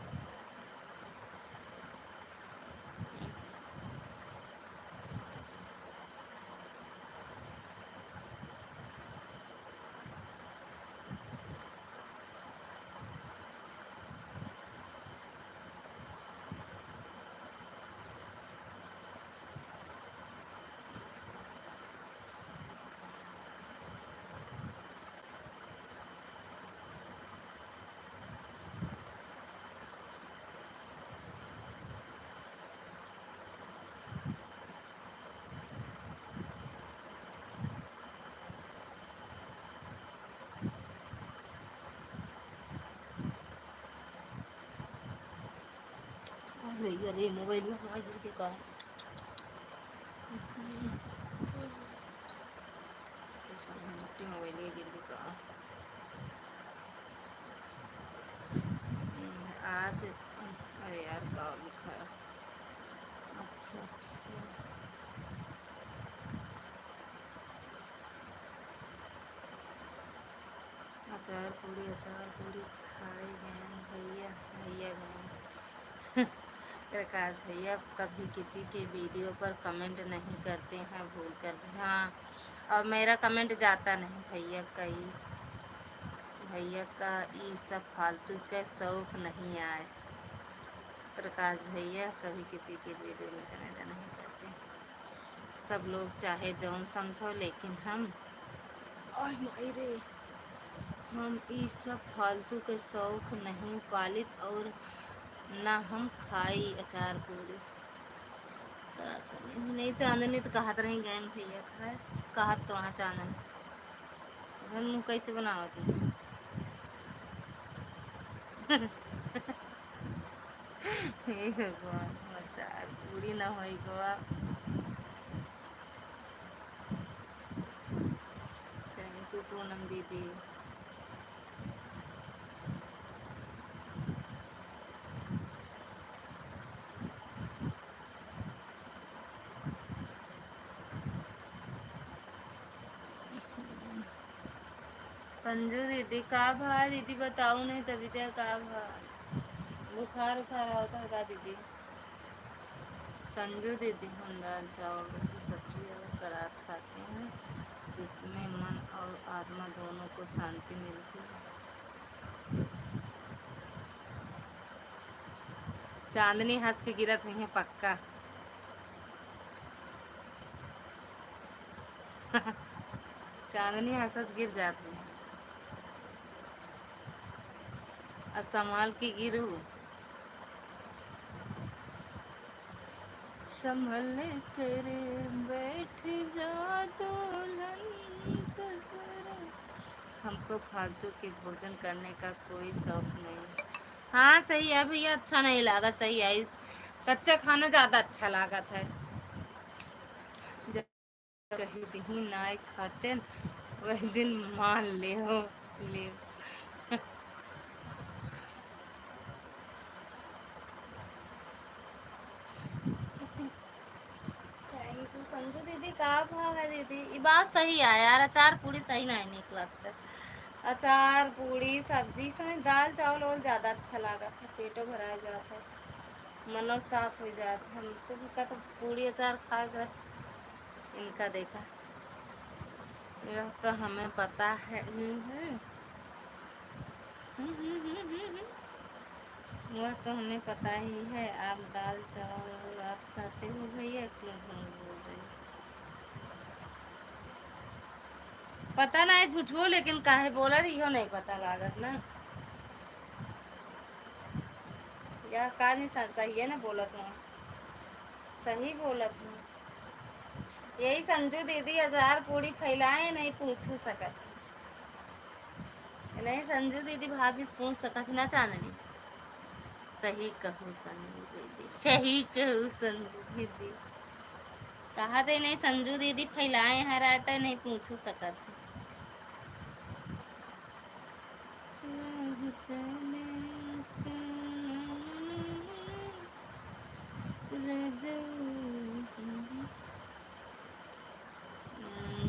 अरे अरे मोबाइल में हवा गिर के कहा, मोबाइल गिर के कहा। आज अरे यार गाँव लिखा है। अच्छा अच्छा, अचार पूरी खाए गए भैया, भैया गए। प्रकाश भैया कभी किसी के वीडियो पर कमेंट नहीं करते हैं भूल कर। हाँ, और मेरा कमेंट जाता नहीं भैया, कई भैया का ये सब फालतू का शौक नहीं आए। प्रकाश भैया कभी किसी के वीडियो में कमेंट नहीं करते, सब लोग चाहे जौन समझो, लेकिन हम ओए मायरे, हम ये सब फालतू के शौक नहीं पालित, और ना हम खाई अचार पूरी। नहीं चांदनी तो कहत नहीं गए भैया खाए, कहत तो वहाँ चांदनी घर मुँह कैसे बनावत है। हे भगवान, अचार पूरी ना होई गोवा। थैंक यू पूनम दीदी। संजू दीदी का भा दीदी बताओ नहीं, तभी तो का भा बुखार उखार होता है का दीदी। संजू दीदी हम दाल चावल रोटी सब्जी और सलाद खाते हैं, जिसमें मन और आत्मा दोनों को शांति मिलती है। चांदनी हंस के गिरत हुई है पक्का। चांदनी हंस हंस गिर जाती है, और संभाल के गिरू। संभल कर बैठ जा दुल्हन ससुर। हमको फालतू के भोजन करने का कोई शौक नहीं। हाँ सही है भैया, अच्छा नहीं लगा, सही है, कच्चा खाना ज्यादा अच्छा लागत है। जब कहीं दिन नाय खाते वही दिन मान ले हो ले। थैंक यू संजू दीदी, का भाव है दीदी, ये बात सही है यार, अचार पूरी सही नहीं निक लगता। अचार पूरी सब्जी समय दाल चावल और ज़्यादा अच्छा लगा था, पेटो भरा जाता है, मनो साफ हो जाता। हम तो तो पूरी अचार खा कर इनका देखा, यह तो हमें पता है। वह तो हमें पता ही है, आप दाल चावल आप खाते हो भैया, क्यों झूठ बोल रहे हो। पता ना है झूठ हो, लेकिन काहे बोला रही हो नहीं पता लागत ना, या का नहीं सही है ना बोलत हूँ। सही बोला तू। यही संजू दीदी हजार पूरी फैलाए नहीं पूछू सकत। नहीं संजू दीदी भाभी से पूछ सकत ना चांदनी। सही कहू संजू दीदी, सही कहू संजू दीदी। कहा थे नहीं संजू दीदी फैलाए हैं रहता नहीं पूछू सकत।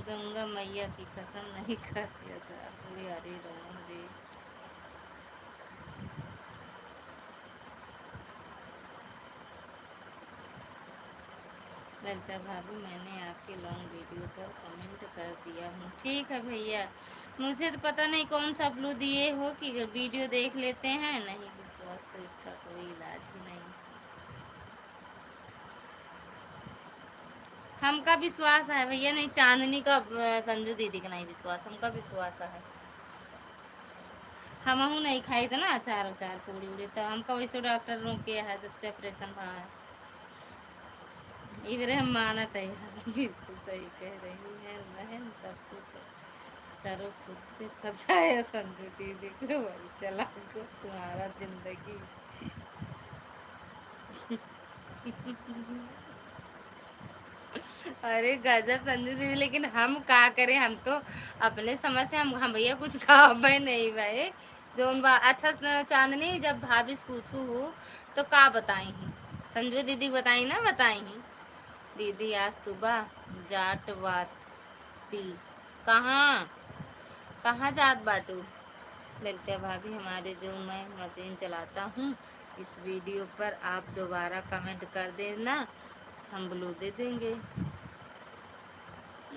गंगा मैया की कसम नहीं खाती अचार पूरी हरी रहूं रे। लगता भाभी मैंने आपके लॉन्ग वीडियो पर कमेंट कर दिया हूँ। ठीक है भैया, मुझे तो पता नहीं कौन सा ब्लू दिए हो कि वीडियो देख लेते हैं। नहीं विश्वास तो इसका कोई इलाज ही नहीं। हमका विश्वास है भैया, नहीं चांदनी का संजू दीदी का नहीं विश्वास, हमका विश्वास है। हम नहीं खाई थे ना अचार उचार पूरी उड़ी, तो हमका वैसे डॉक्टर रो के है जब ऑपरेशन हुआ है। इवरे हम मानत है यार, बिल्कुल सही कह रही है बहन, सब कुछ करो खुद से फंसाया संजू दीदी को, बड़ी चला को तुम्हारा जिंदगी। अरे गजब संजू दीदी, लेकिन हम का करें, हम तो अपने समझ से हम भैया कुछ खा भाई नहीं भाई। जो उन अच्छा चांदनी जब भाभी से पूछू हूँ तो का बताई हूँ, संजू दीदी बताई ना बताई हूँ। दीदी आज सुबह जाट वाती कहाँ कहाँ जात बाटू। ललिता भाभी हमारे जो मैं मशीन चलाता हूँ, इस वीडियो पर आप दोबारा कमेंट कर देना, हम ब्लू दे देंगे।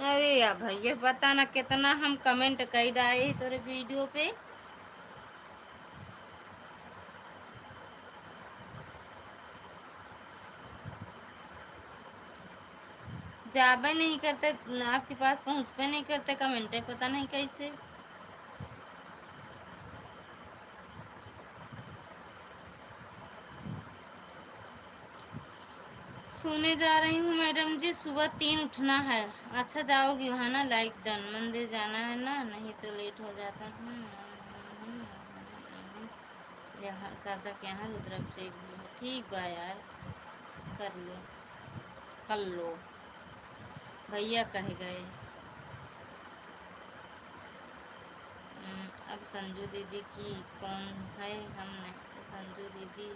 अरे यार भैया पता ना कितना हम कमेंट कर डाले तेरे वीडियो पे। जाबे नहीं करते, आपके पास पहुँच पे नहीं करते कमेंट, पता नहीं कैसे। सोने जा रही हूँ मैडम जी, सुबह 3 उठना है। अच्छा जाओगी वहाँ ना, लाइक डन, मंदिर जाना है ना, नहीं तो लेट हो जाता है। यहाँ चाचा के यहाँ रुद्राभिषेक भी है। ठीक बा यार, कर लो कर लो। भैया कह गए। अब संजू दीदी की कौन है, हम नहीं, संजू दीदी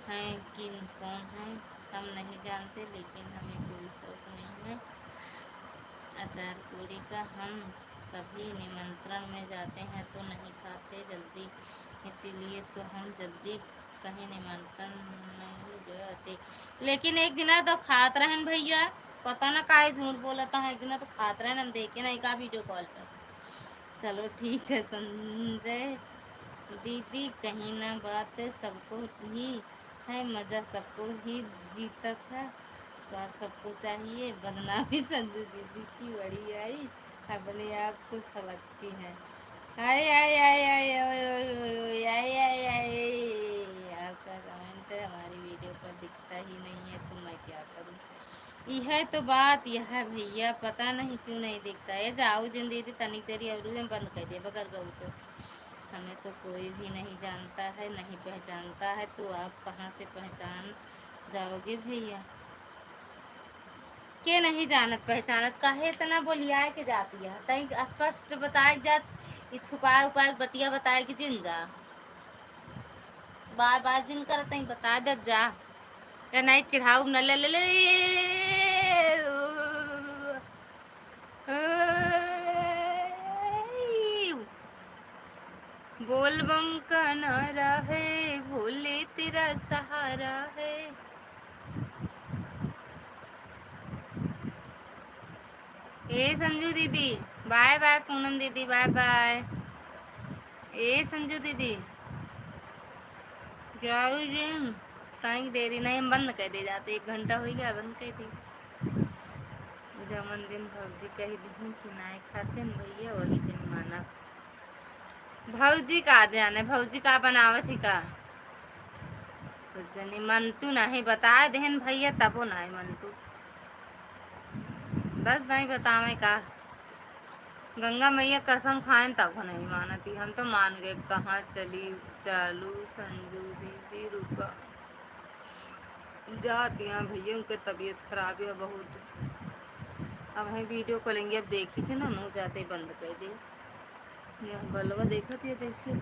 हैं कि कौन है हम नहीं जानते, लेकिन हमें कोई शौक नहीं है अचार पूरी का। हम कभी निमंत्रण में जाते हैं तो नहीं खाते जल्दी, इसीलिए तो हम जल्दी कहीं निमंत्रण नहीं जाते। लेकिन एक दिन तो खात रहन भैया, पता ना काहे झूठ बोलता है, एक दिन तो खात रहन, हम देखे नहीं का वीडियो कॉल पर। चलो ठीक है संजय दीदी, कहीं ना बात सबको ही है, मज़ा सबको ही जीता था, स्वाद सबको चाहिए, बदनामी संजू दीदी की बड़ी आई, अपने आप को सब अच्छी है। आए आए आए आए ओए ओए ओए ओए, आए आए आए, आपका कमेंट हमारी वीडियो पर दिखता ही नहीं है, तो मैं क्या करूँ। यह तो बात यह है भैया, पता नहीं क्यों नहीं दिखता है। जाओ जिन दीदी तनिक देरी और में बंद कर दे बगर गऊ तो। हमें तो कोई भी नहीं जानता है, नहीं पहचानता है, तो आप कहाँ से पहचान जाओगे भैया। के नहीं जानत पहचानत, काहे इतना बोलिया के जाती है, तई स्पष्ट बताए जात, ये छुपाए उपाय बतिया बताए कि जिन जा बार बार जिन कर तई बता दे जा, या नहीं चिढ़ाऊ न ले ले ले। बोल बम का नारा है, भोले तेरा सहारा है। ए संजू दीदी बाय बाय, पूनम दीदी बाय बाय। ए संजू दीदी जाओ जिम, कहीं देरी नहीं, हम बंद कर दे जाते, 1 घंटा हो गया बंद कर दी। जमन दिन भौजी कह दी कि नहीं खाते न भैया, वही दिन माना। भौजी का ध्यान है, भौजी का बनावत ही का जनी मंतु नहीं बताए देहन भैया तबो नहीं मंतु दस नहीं बतावे का गंगा मैया कसम खाएं तब नहीं मानती हम तो मान गए कहाँ चली चालू संजू दीदी रुका जाती हैं भैया उनकी तबीयत खराब है बहुत अब हम वीडियो कॉलिंग अब देखी थी ना मुँह जाते ही बंद कर दी यह बलवा देखा थी जैसे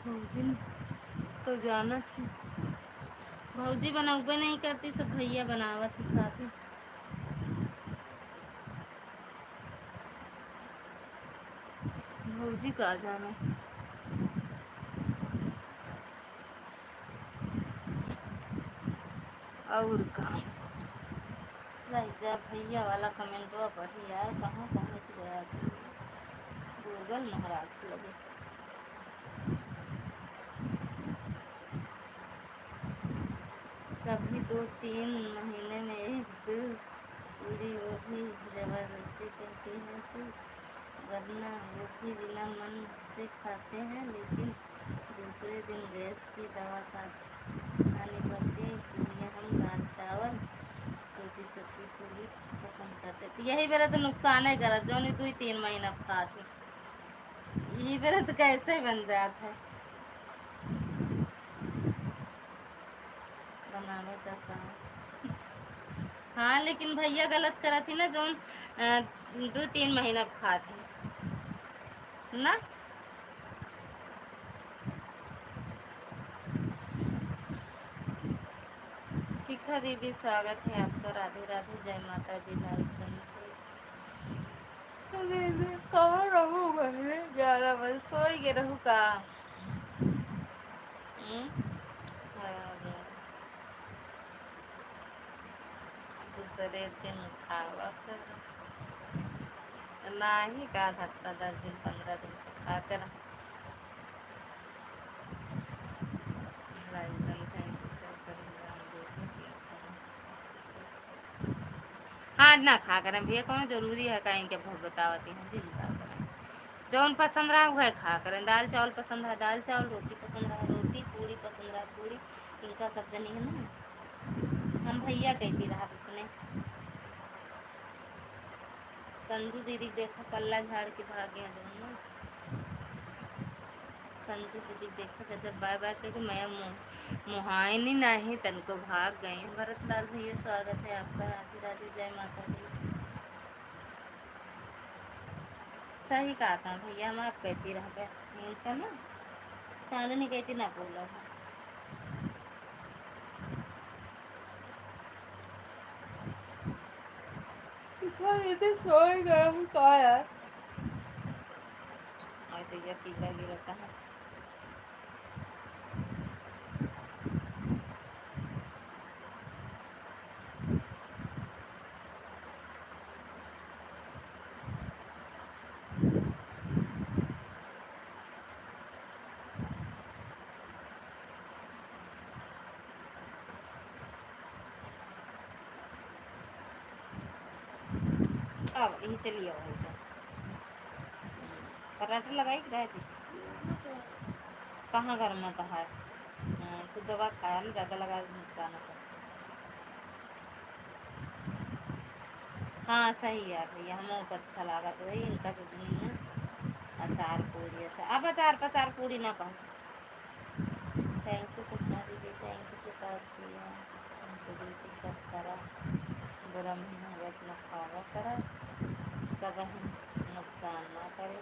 भौजी तो जाना थी भौजी बनावे नहीं करती सब भैया बनावत ही खाती भौजी का जाना और का राजा भैया वाला कमेंट पढ़ी यार कहाँ पहुँच गया गूगल महाराज लगे कभी 2-3 महीने में एक पूरी वो भी जबरदस्ती कहती है तो वरना वो भी बिना मन से खाते हैं लेकिन दूसरे दिन गैस की दवा खानी पड़ती है इसलिए हम दाल चावल रोटी सब्जी पूरी पसंद करते तो यही मेरा तो नुकसान है गलत जो नहीं तू 3 महीना खाती यही मेरा तो कैसे बन जाता है बनाने का काम हाँ लेकिन भैया गलत करा थी ना जोन 2-3 महीना खाते ना शिखा दीदी स्वागत है आपका राधे राधे जय माता दी लाइक कहाँ रहूँ मैं 11 बजे सोई गे रहूँ का और दूसरे दिन खावा कर नहीं का हफ्ता 10 दिन 15 दिन खा कर हाँ ना खा करें भैया कौन जरूरी है कहीं के बहुत बतावती हैं जिन खा करें जौन पसंद रहा वह खा करें दाल चावल पसंद है दाल चावल रोटी पसंद है रोटी पूरी पसंद रहा पूरी इनका सब जनी है ना हम भैया कहती रहा अपने संजू दीदी देखो पल्ला झाड़ के भागे हैं दोनों संजू दीदी देखो जब बाय बाय करके मैं मुहायनी नहीं तन को भाग गए भरत लाल भैया स्वागत है आपका राधे राधे जय माता दी सही कहा था भैया हम आप कहती रह गए ना चांदनी कहती ना बोल रहा था सोई गया हूँ का यार और तो यह पिज्जा गिरा कहाँ अब यही चलिए पराठा लगाई रहे थे कहाँ घर में कहा तो दवा खाया ना ज़्यादा लगा नुकसान होता हाँ सही है भैया हमको तो अच्छा लगा तो वही इनका तो दिन ना अचार पूरी अच्छा अब अचार पचार पूरी ना कहूँ थैंक यू सुषमा दीदी थैंक यू प्रकाश भैया दीदी सब करा बुरा महीना हुआ इतना खावा करा सब नुकसान ना करे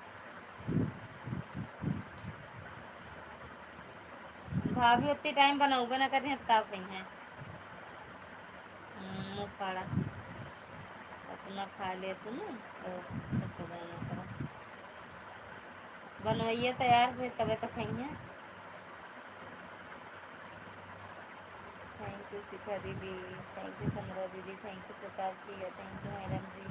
भाभी उतनी टाइम बनाऊगा ना करें तो कहीं है मुँह फाड़ा अपना खा ले तो ना तो सबको देना करा बनवाइए तैयार फिर तबे तो खाइए थैंक यू शिखा दीदी थैंक यू संद्रा दीदी थैंक यू प्रकाश भैया थैंक यू मैडम जी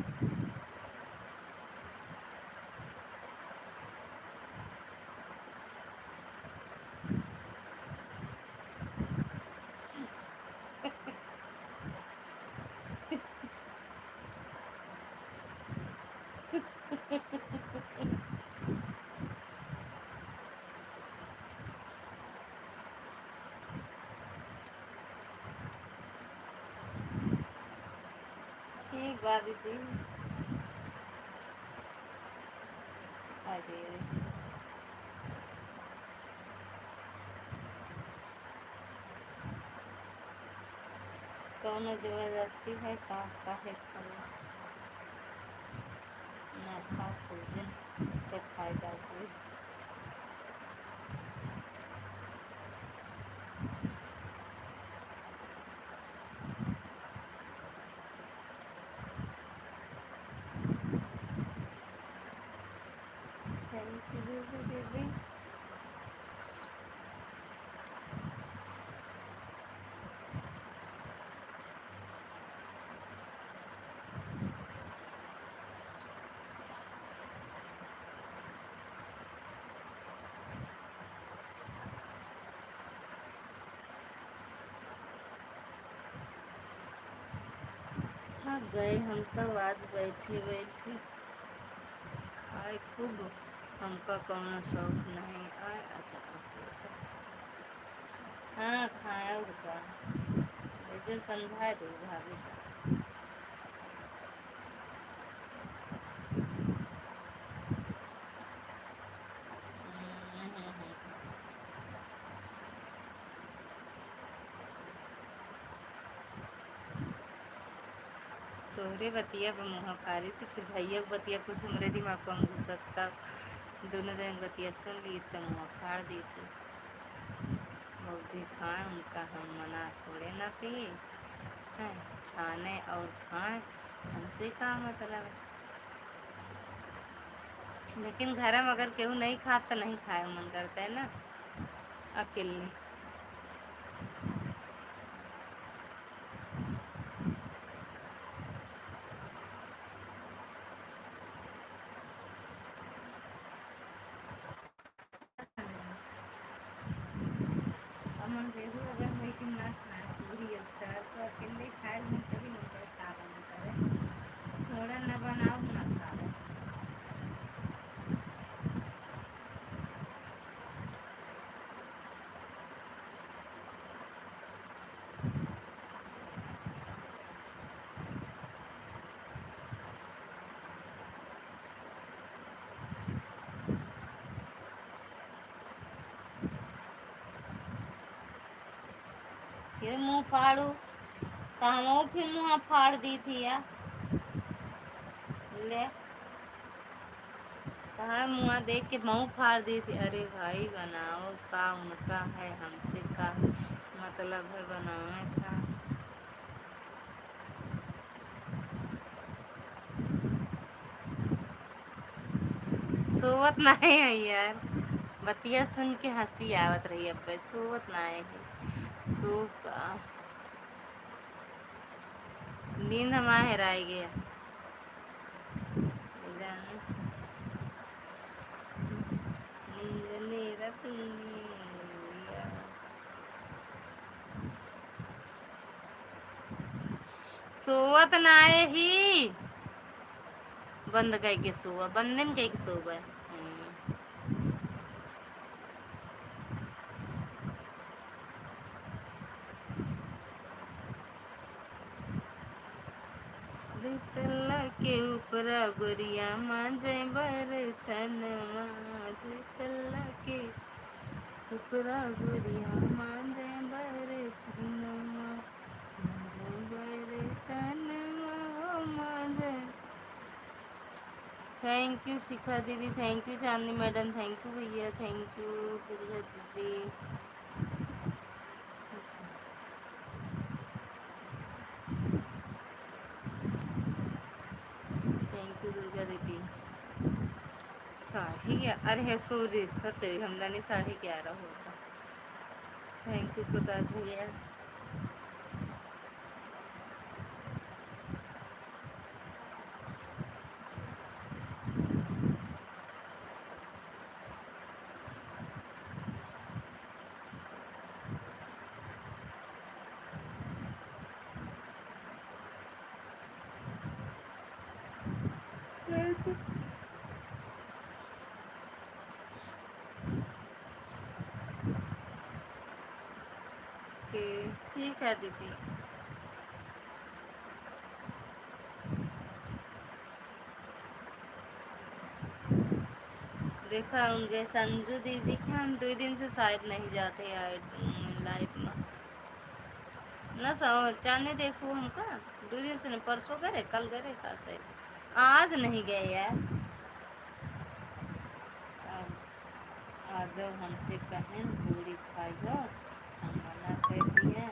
बाद दीदी। अरे कौनो जबरदस्ती है का काहे खाना ना खा भोजन के फायदा हुई। थैंक यू दीदी। थक गए हम तो आज बैठे बैठे खाए खूब। हमका कौनो शौक नहीं आए अचार। हाँ खाया उसका एक दिन समझाए दो भाभी का। तोहरे बतिया पे मुँह फारी थी फिर भैया के बतिया कुछ हमरे दिमाग को हम घुसकता। दोनों दिन बतिया सुन ली तो मुँह फाड़ दी थी। भौजी खाएं उनका हम मना थोड़े ना किए हैं। छाने और खाएं हमसे का मतलब है। लेकिन घर में अगर केहू नहीं खा तो नहीं खाए मन करता है ना अकेले। अब मन केहू अगर भाई कि ना खाए पूरी अचार तो अकेले खाए मन कभी मन करे खा मन करे थोड़ा ना बनाओ ना खाओ। फिर मुँह फाड़ू तो हम फिर मुँह फाड़ दी थी या ले कहा मुँह देख के मुँह फाड़ दी थी। अरे भाई बनाओ का उनका है हमसे का मतलब है बनाए का। सोवत नहीं है यार बतिया सुन के हंसी आवत रही अब सोवत ना है सो का नींद हमारा हेराई गया। जाने नींद मेरा पिया सोवत ना है ही बंद कह के सोवा बंदन कह के सोवा। तल्ला के ऊपर गोरिया मांझे बर्तनवा तल्ला के ऊपर गोरिया मांझे बर्तनवा मांझे बर्तनवा हो मांझे। थैंक यू शिखा दीदी थैंक यू चांदनी मैडम थैंक यू भैया थैंक यू दुर्गा दीदी। थैंक यू दुर्गा दीदी। साढ़े ग्यारह अरे है सॉरी तेरी हमदानी 11:30 होगा। थैंक यू प्रकाश भैया। ओके ठीक है दीदी। देखा होंगे संजू दीदी के हम 2 दिन से शायद नहीं जाते यार लाइफ में न जाने देखो हमका 2 दिन से नहीं परसों करे कल करे का से आज नहीं गए यार अब आज जब हमसे कहें पूरी खाइयो हम मना कर दिए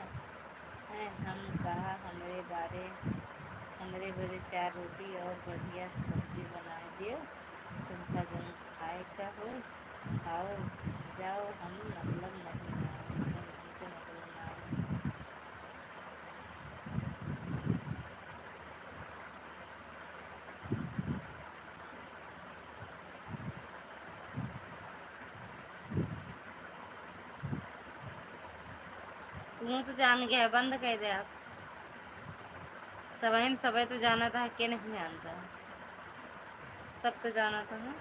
हैं हम कहा हमरे बड़े 4 रोटी और बढ़िया सब्जी बना दियो तुमका जो खाए का हो खाओ जाओ हम मतलब नहीं आए हमसे मतलब ना आए तू तो जान गया बंद कर दे आप सबही में सबे तो जाना था के नहीं जानता सब तो जाना था ना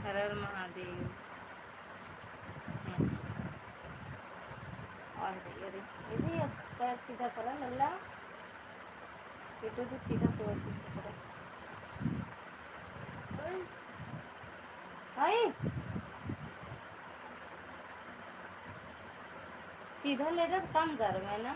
हर हर महादेव और अरे ये पैर सीधा करा लल्ला पेटो तो सीधा सीधा करा हाय सीधा लेटर कम कर मैं ना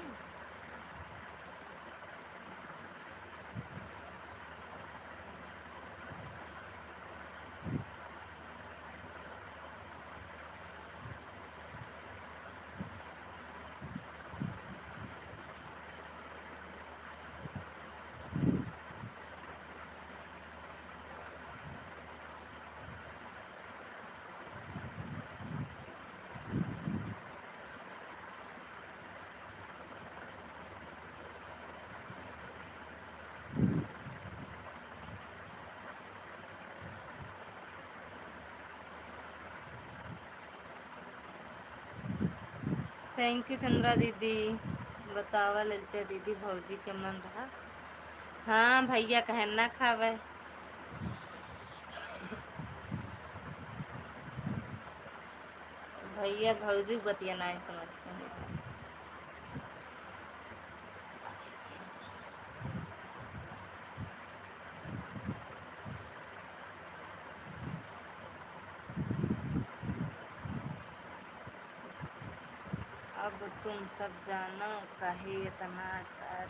थैंक यू चंद्रा दीदी बतावा ललिता दीदी भौजी के मन रहा हाँ भैया कहन ना खावे भैया भौजी बतिया नहीं समझते हैं अब तुम सब जानो काहे इतना अचार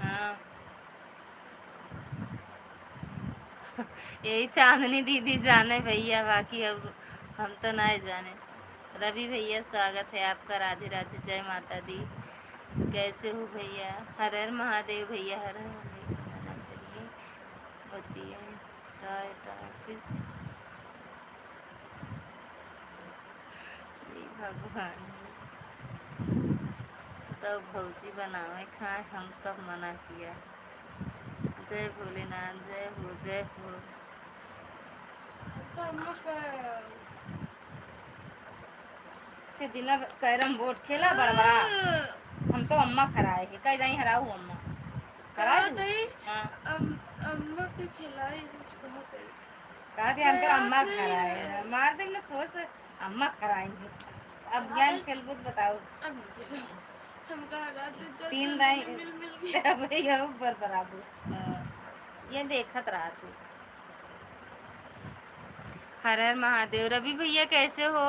हाँ यही चांदनी दीदी जाने भैया बाकी अब हम तो नहीं जाने रवि भैया स्वागत है आपका राधे राधे जय माता दी कैसे हो भैया हर हर महादेव भैया हर हर महादेव मना करिए होती है टाय टाय भगवान तो भौजी बनावे खाए हम कब मना किया जय भोलेनाथ जय हो से दिला कैरम बोर्ड खेला बड़ा बड़ा हम तो अम्मा खराए है कई नहीं हराऊ अम्मा करा दे हां अम्मा के खिलाई कहा दे हम तो अम्मा खराए मार देंगे सोच अम्मा खराएंगे अब ज्ञान खेल कूद बताओ हम कहा 3 दाई अब ये ऊपर बराबर ये देखत रहा तू हर हर महादेव रवि भैया कैसे हो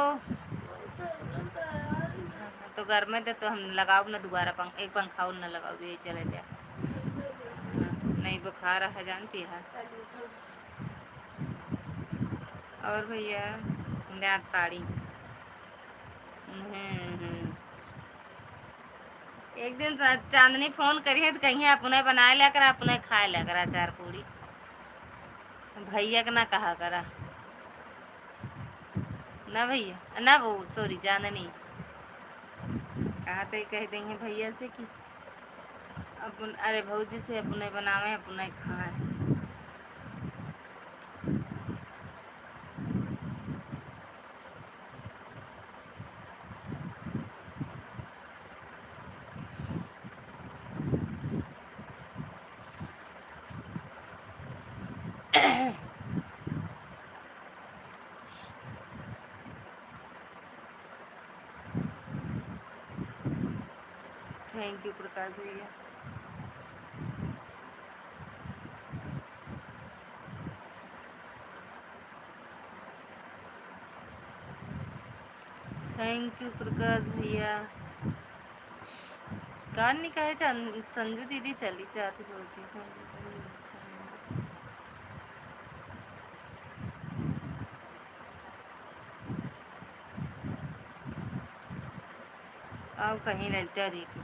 तो घर में तो हम लगाओ ना दोबारा एक पंखा और ना लगाओ ये चले जाए नहीं बुखार है जानती है और भैया दांत काड़ी एक दिन चांदनी फोन करी है तो कहीं अपने बनाए लिया करा अपने खाए लिया करा अचार पूरी भैया का ना कहा करा ना भैया ना वो सॉरी चांदनी कहा तो कह देंगे भैया से कि अपन अरे भौजी से अपने बनावे अपने खाए थैंक यू प्रकाश भैया। थैंक यू प्रकाश भैया। कान नहीं कहे संजू दीदी चली जाती बोलती अब कहीं ललता देखी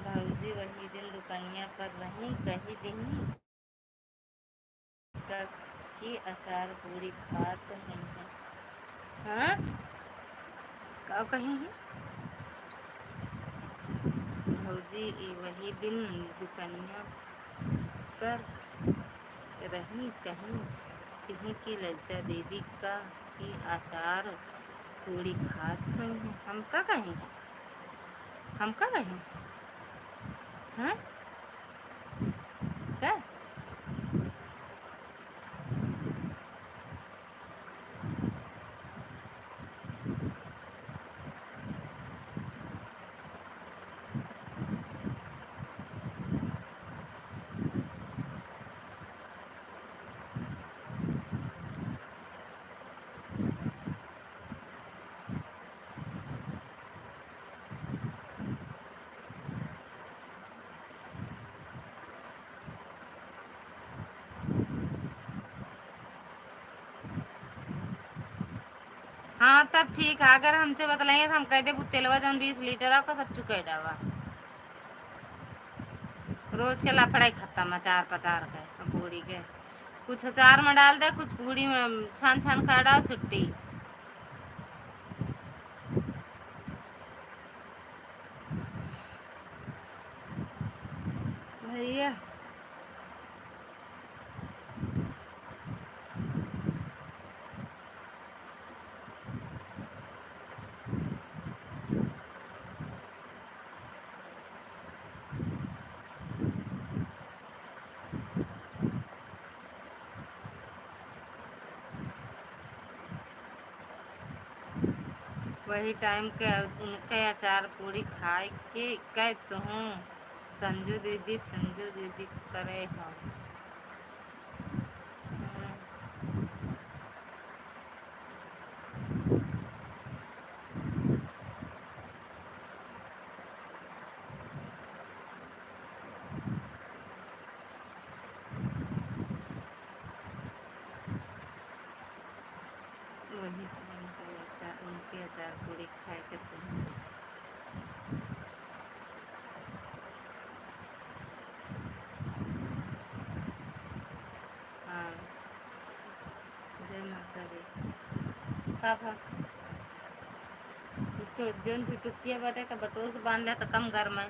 भौजी वही दिन दुकनिया पर रही कही दिन की अचार पूरी खात नहीं है। हाँ कब कहीं है भौजी वही दिन दुकनिया पर रही कहीं कहीं की ललिता दीदी का की अचार पूरी खात नहीं है। हम का कहें हम का कहें हाँ क्या हाँ तब ठीक है अगर हमसे बतलाइए तो हम कह दे तेलवा जौन 20 लीटर आपका सब चुके डावा रोज के लफड़ाई खत्म अचार पचार के पूरी के कुछ अचार में डाल दे कुछ पूरी में छान छान खा डाल छुट्टी भैया वही टाइम के उनके अचार पूरी खाए के कहते हूँ संजू दीदी करे हम वही टाइम के अचार उनके अचार पूरी खाए के तुम हाँ जय माता दी पापा जौन झुटुकिया बाटे का बटोर के बांध लिया तो कम गर्म है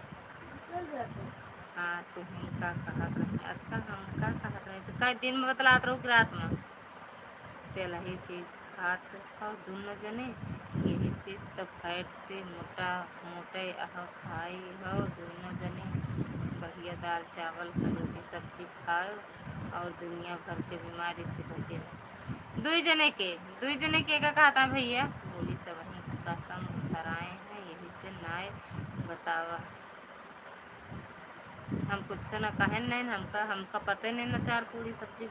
हाँ तो हिंका कहत रही अच्छा हम का कहत रही तो कई दिन में बतलात रहो कि रात में तेल ही चीज खात और दोनों जने यही से तो फैट से मोटा मोटे खाई हो दोनों जने बढ़िया दाल चावल रोटी सब्जी खाओ और दुनिया भर के बीमारी से बचे रहो दुई जने के का कहता भैया बोली सब वही कसम धराए हैं यही से नाय बतावा हम कुछ न कहे नहीं हमका पता नहीं न चार पूरी सब्जी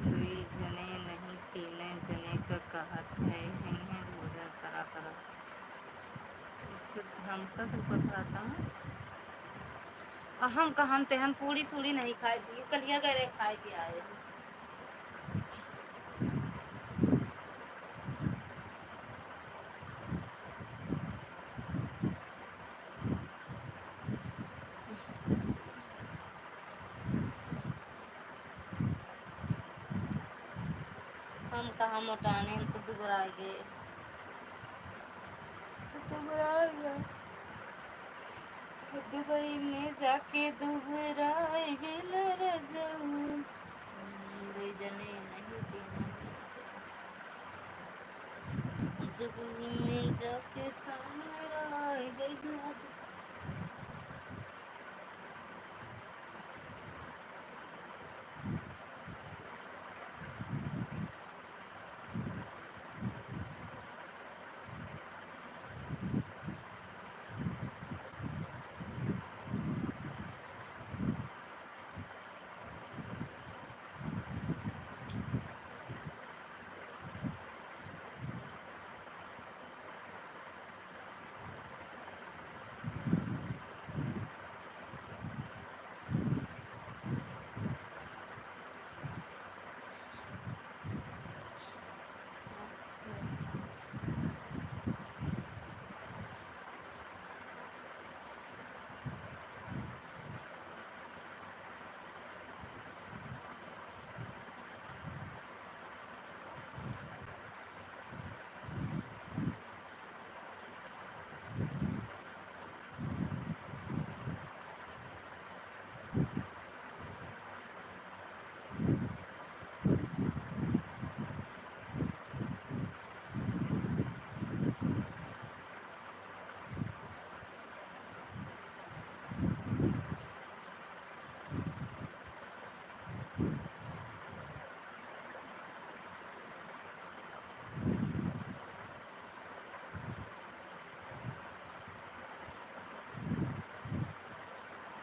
दुई जने नहीं तीन जने का कहत है भोजन करा करा हमका सब बताता हम ते हम पूरी सूड़ी नहीं खाए थी कलिया गए खाए के आए हम कहाँ मोटाने हम तो दुबरा गए दुबई में जाके दुबराए गेल रजऊ दुई जने नहीं तीन में जाके सहारा गई याद।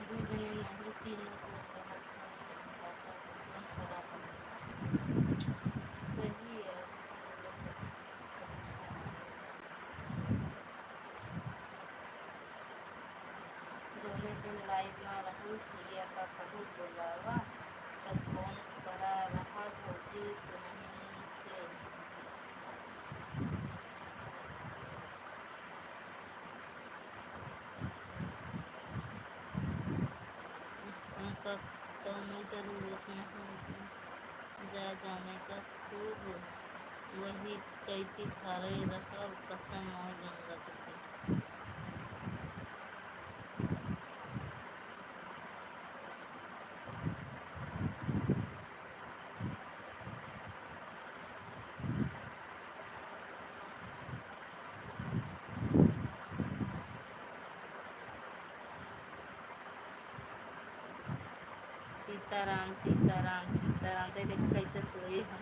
दो जने नहीं तीनों को कहा था साका भोजन करा हमने। सही है। जोने दिन लाइव में रहूं भैया का करूँ बुलावा तब फोन करा रहा भौजी नहीं से। उनका कौनो जरूरत नहीं जा जाने का खूब वही कैदी खारे रखा कसम और जंगत की। सीताराम सीताराम सीताराम तो देखो कैसे सोई हम।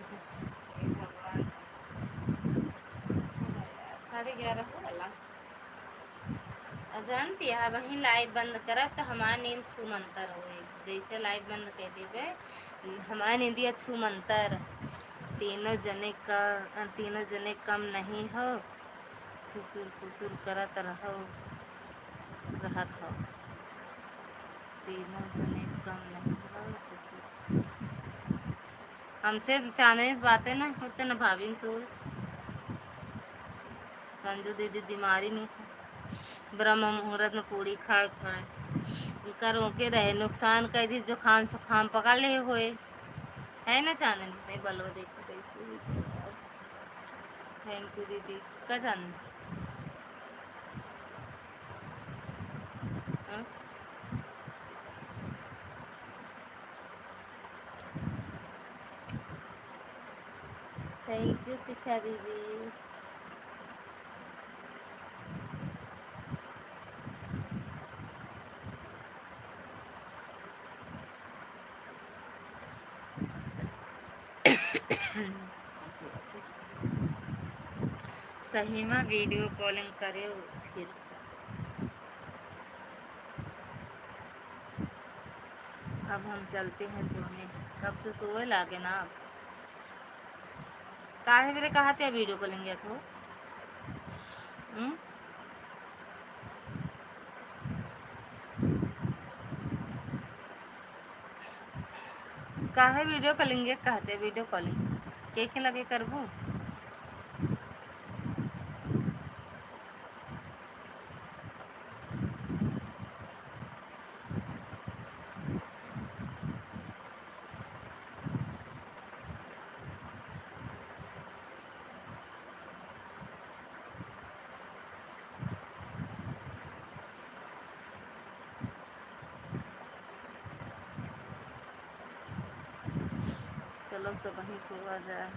हे भगवान। 11:30 हो गया। जानती है वहीं लाइव बंद करा तो हमारा नींद छूमंतर हो। जैसे लाइव बंद कर देवे हमारा नींदिया छूमंतर। तीनों जने कम नहीं हो खुसुर खुसुर करत रहो रहत हो। तीनों जने कम नहीं हो खुसुर। हमसे चांदनी से बातें ना होते ना भाभी से हुए। संजू दीदी बीमारी नहीं है। ब्रह्म मुहूर्त में पूरी खाए खाए उनका रोके रहे नुकसान कर दी जुकाम सुखाम पकड़ ले हुए है ना चांदनी नहीं बलो देखो कैसे। थैंक यू दीदी का चांदनी। हाँ? थैंक यू शिखा दीदी। सही में वीडियो कॉलिंग करे फिर। अब हम चलते हैं सोने। कब से सोए लागे ना आप काहे मेरे कहा थे वीडियो कॉलिंग को। काहे वीडियो कॉलिंग कहते वीडियो कॉलिंग के लगे करबू। चलो सब वहीं सोआ जाए।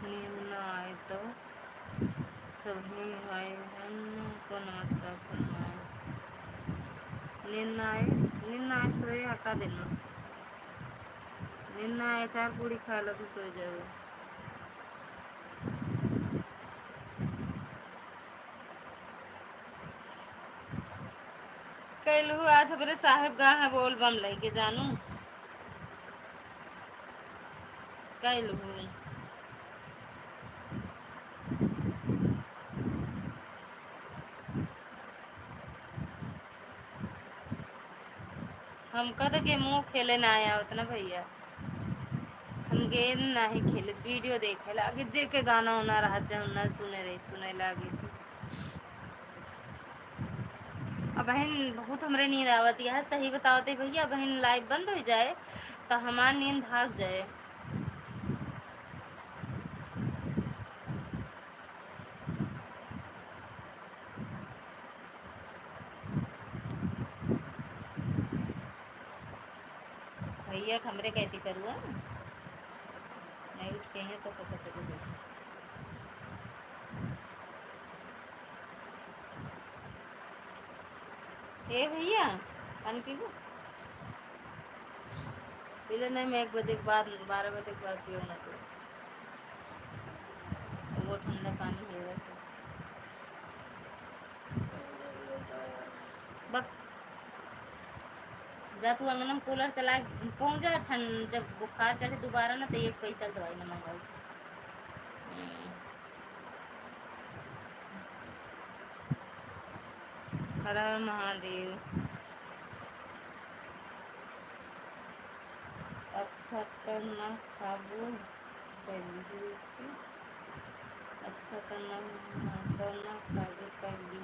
नींद न आए तो सभी भाई बहन को नमस्कार करना है। नींद ना आए, नींद ना आए सोए का दिन में नींद ना आए चार पूड़ी खा लो तो सो जाओ। कहलू आज हमारे साहेब गाह बोल बम लेके जानू कहलू हमका तो गेमो खेले ना आया उतना भैया। हम गेम नहीं खेले, वीडियो देखे लागे जे के गाना होना रहा ना सुने रही सुने लागी थी। अब बहन बहुत हमरे नींद आवती है, सही बताओते भैया। बहन लाइव बंद हो जाए तो हमार नींद भाग जाए। भैया हमरे कहती करूँ नहीं उठ के तो पता चले। ए भैया पानी पी लो। पी लो नहीं, मैं 1 बजे के बाद 12 बजे के बाद पियो ना तो वो ठंडा पानी है वैसे। बस जा तू अंगना में कूलर चला पहुँच जा। ठंड जब बुखार चढ़े दोबारा ना तो 1 पैसा दवाई ना मंगाओ। हर हर महादेव। अच्छा तो ना खाबू पहली अच्छा तो ना खाबू पहली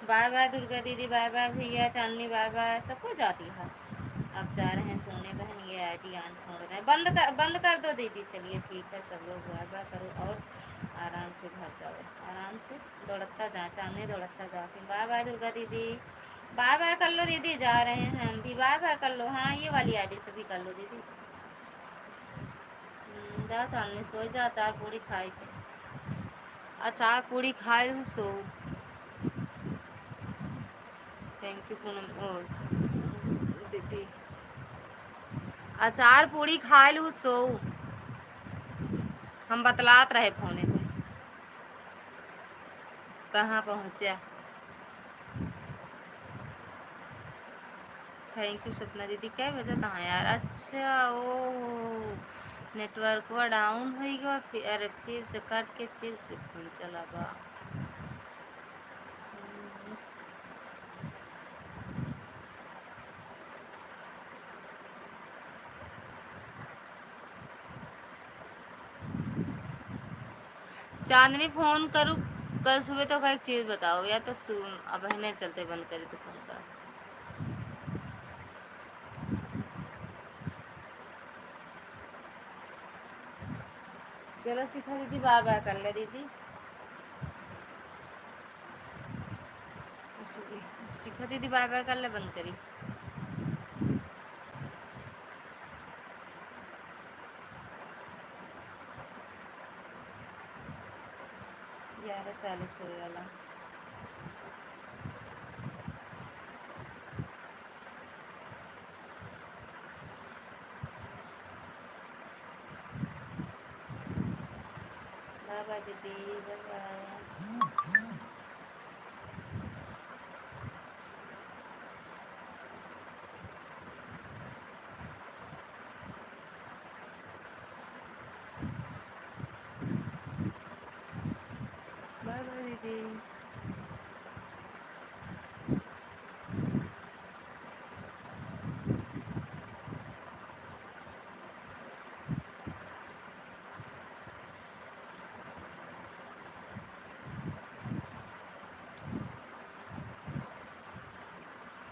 बाय बाय दुर्गा दीदी, बाय बाय भैया, चांदनी बाय बाय, सबको जाती है। अब जा रहे हैं सोने बहन, ये आईडी ऑन छोड़ रहे हैं, बंद कर दो दीदी। चलिए ठीक है, सब लोग बाय बाय करो और आराम से घर जाओ, आराम से दौड़ता जा, चांदनी दौड़ता जाती। बाय बाय दुर्गा दीदी, बाय बाय कर लो दीदी, जा रहे हैं हम भी, बाय बाय कर लो। हाँ ये वाली आईडी से भी कर लो दीदी। जा चांदनी सो जा, अचार पूरी खाई थे, अचार पूरी खाए हूँ, सो। थैंक यू पूनम, ओ दीदी, अचार पूरी खा लू, सो हम बतलात रहे फोने पे। कहाँ पहुँचा? थैंक यू सपना दीदी। क्या वजह कहाँ यार? अच्छा ओ नेटवर्क वो डाउन हो गया, फिर अरे फिर से कट के फिर से फोन चला बा। चांदनी फोन करूँ कल सुबह तो का एक चीज बताओ, या तो अब नहीं चलते बंद करे तो फोन करो। चलो शिखा दीदी बाय बाय कर ले दीदी। शिखा दीदी बाय बाय कर ले, बंद करी। 11:40 हो वाला। बाय बाय दीदी, बाय बाय।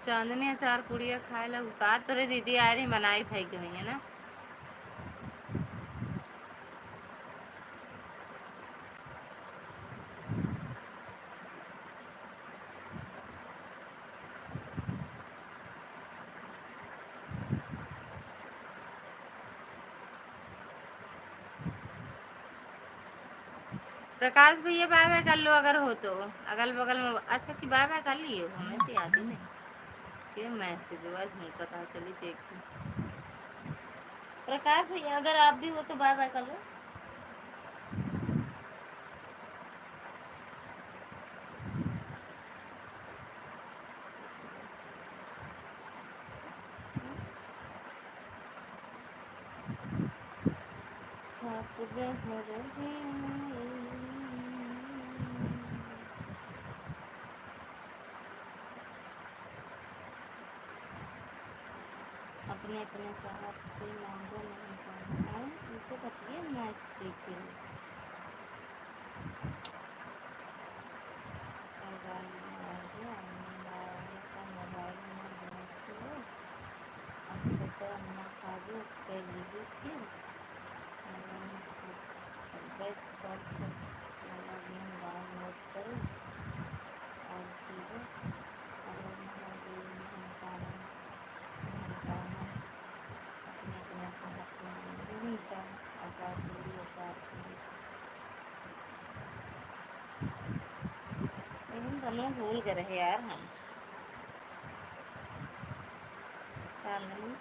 चांदनी अचार पुड़िया खाए लगू का तोरे दीदी आ रही बनाई थी कहीं है ना। प्रकाश भैया बाय बाय कर लो अगर हो तो अगल बगल में। अच्छा कि बाय बाय कर लिए हो हमें तो याद ही नहीं कि मैसेज हुआ झुमका कहा चली देखी। प्रकाश भैया अगर आप भी हो तो बाय बाय कर लो। अपने अपने साहब से मांगो नहीं पाना उनको बताइए मैच देखे मोबाइल में अच्छे से अन्ना खा लो फिर लीजिए बस सब गेम डाउनलोड करो और खेलो। अगर हटाना अपने अपने साहब से नहीं था आचार पूरी आचार पूरी लेकिन दोनों भूल गए रहे यार हम चांदनी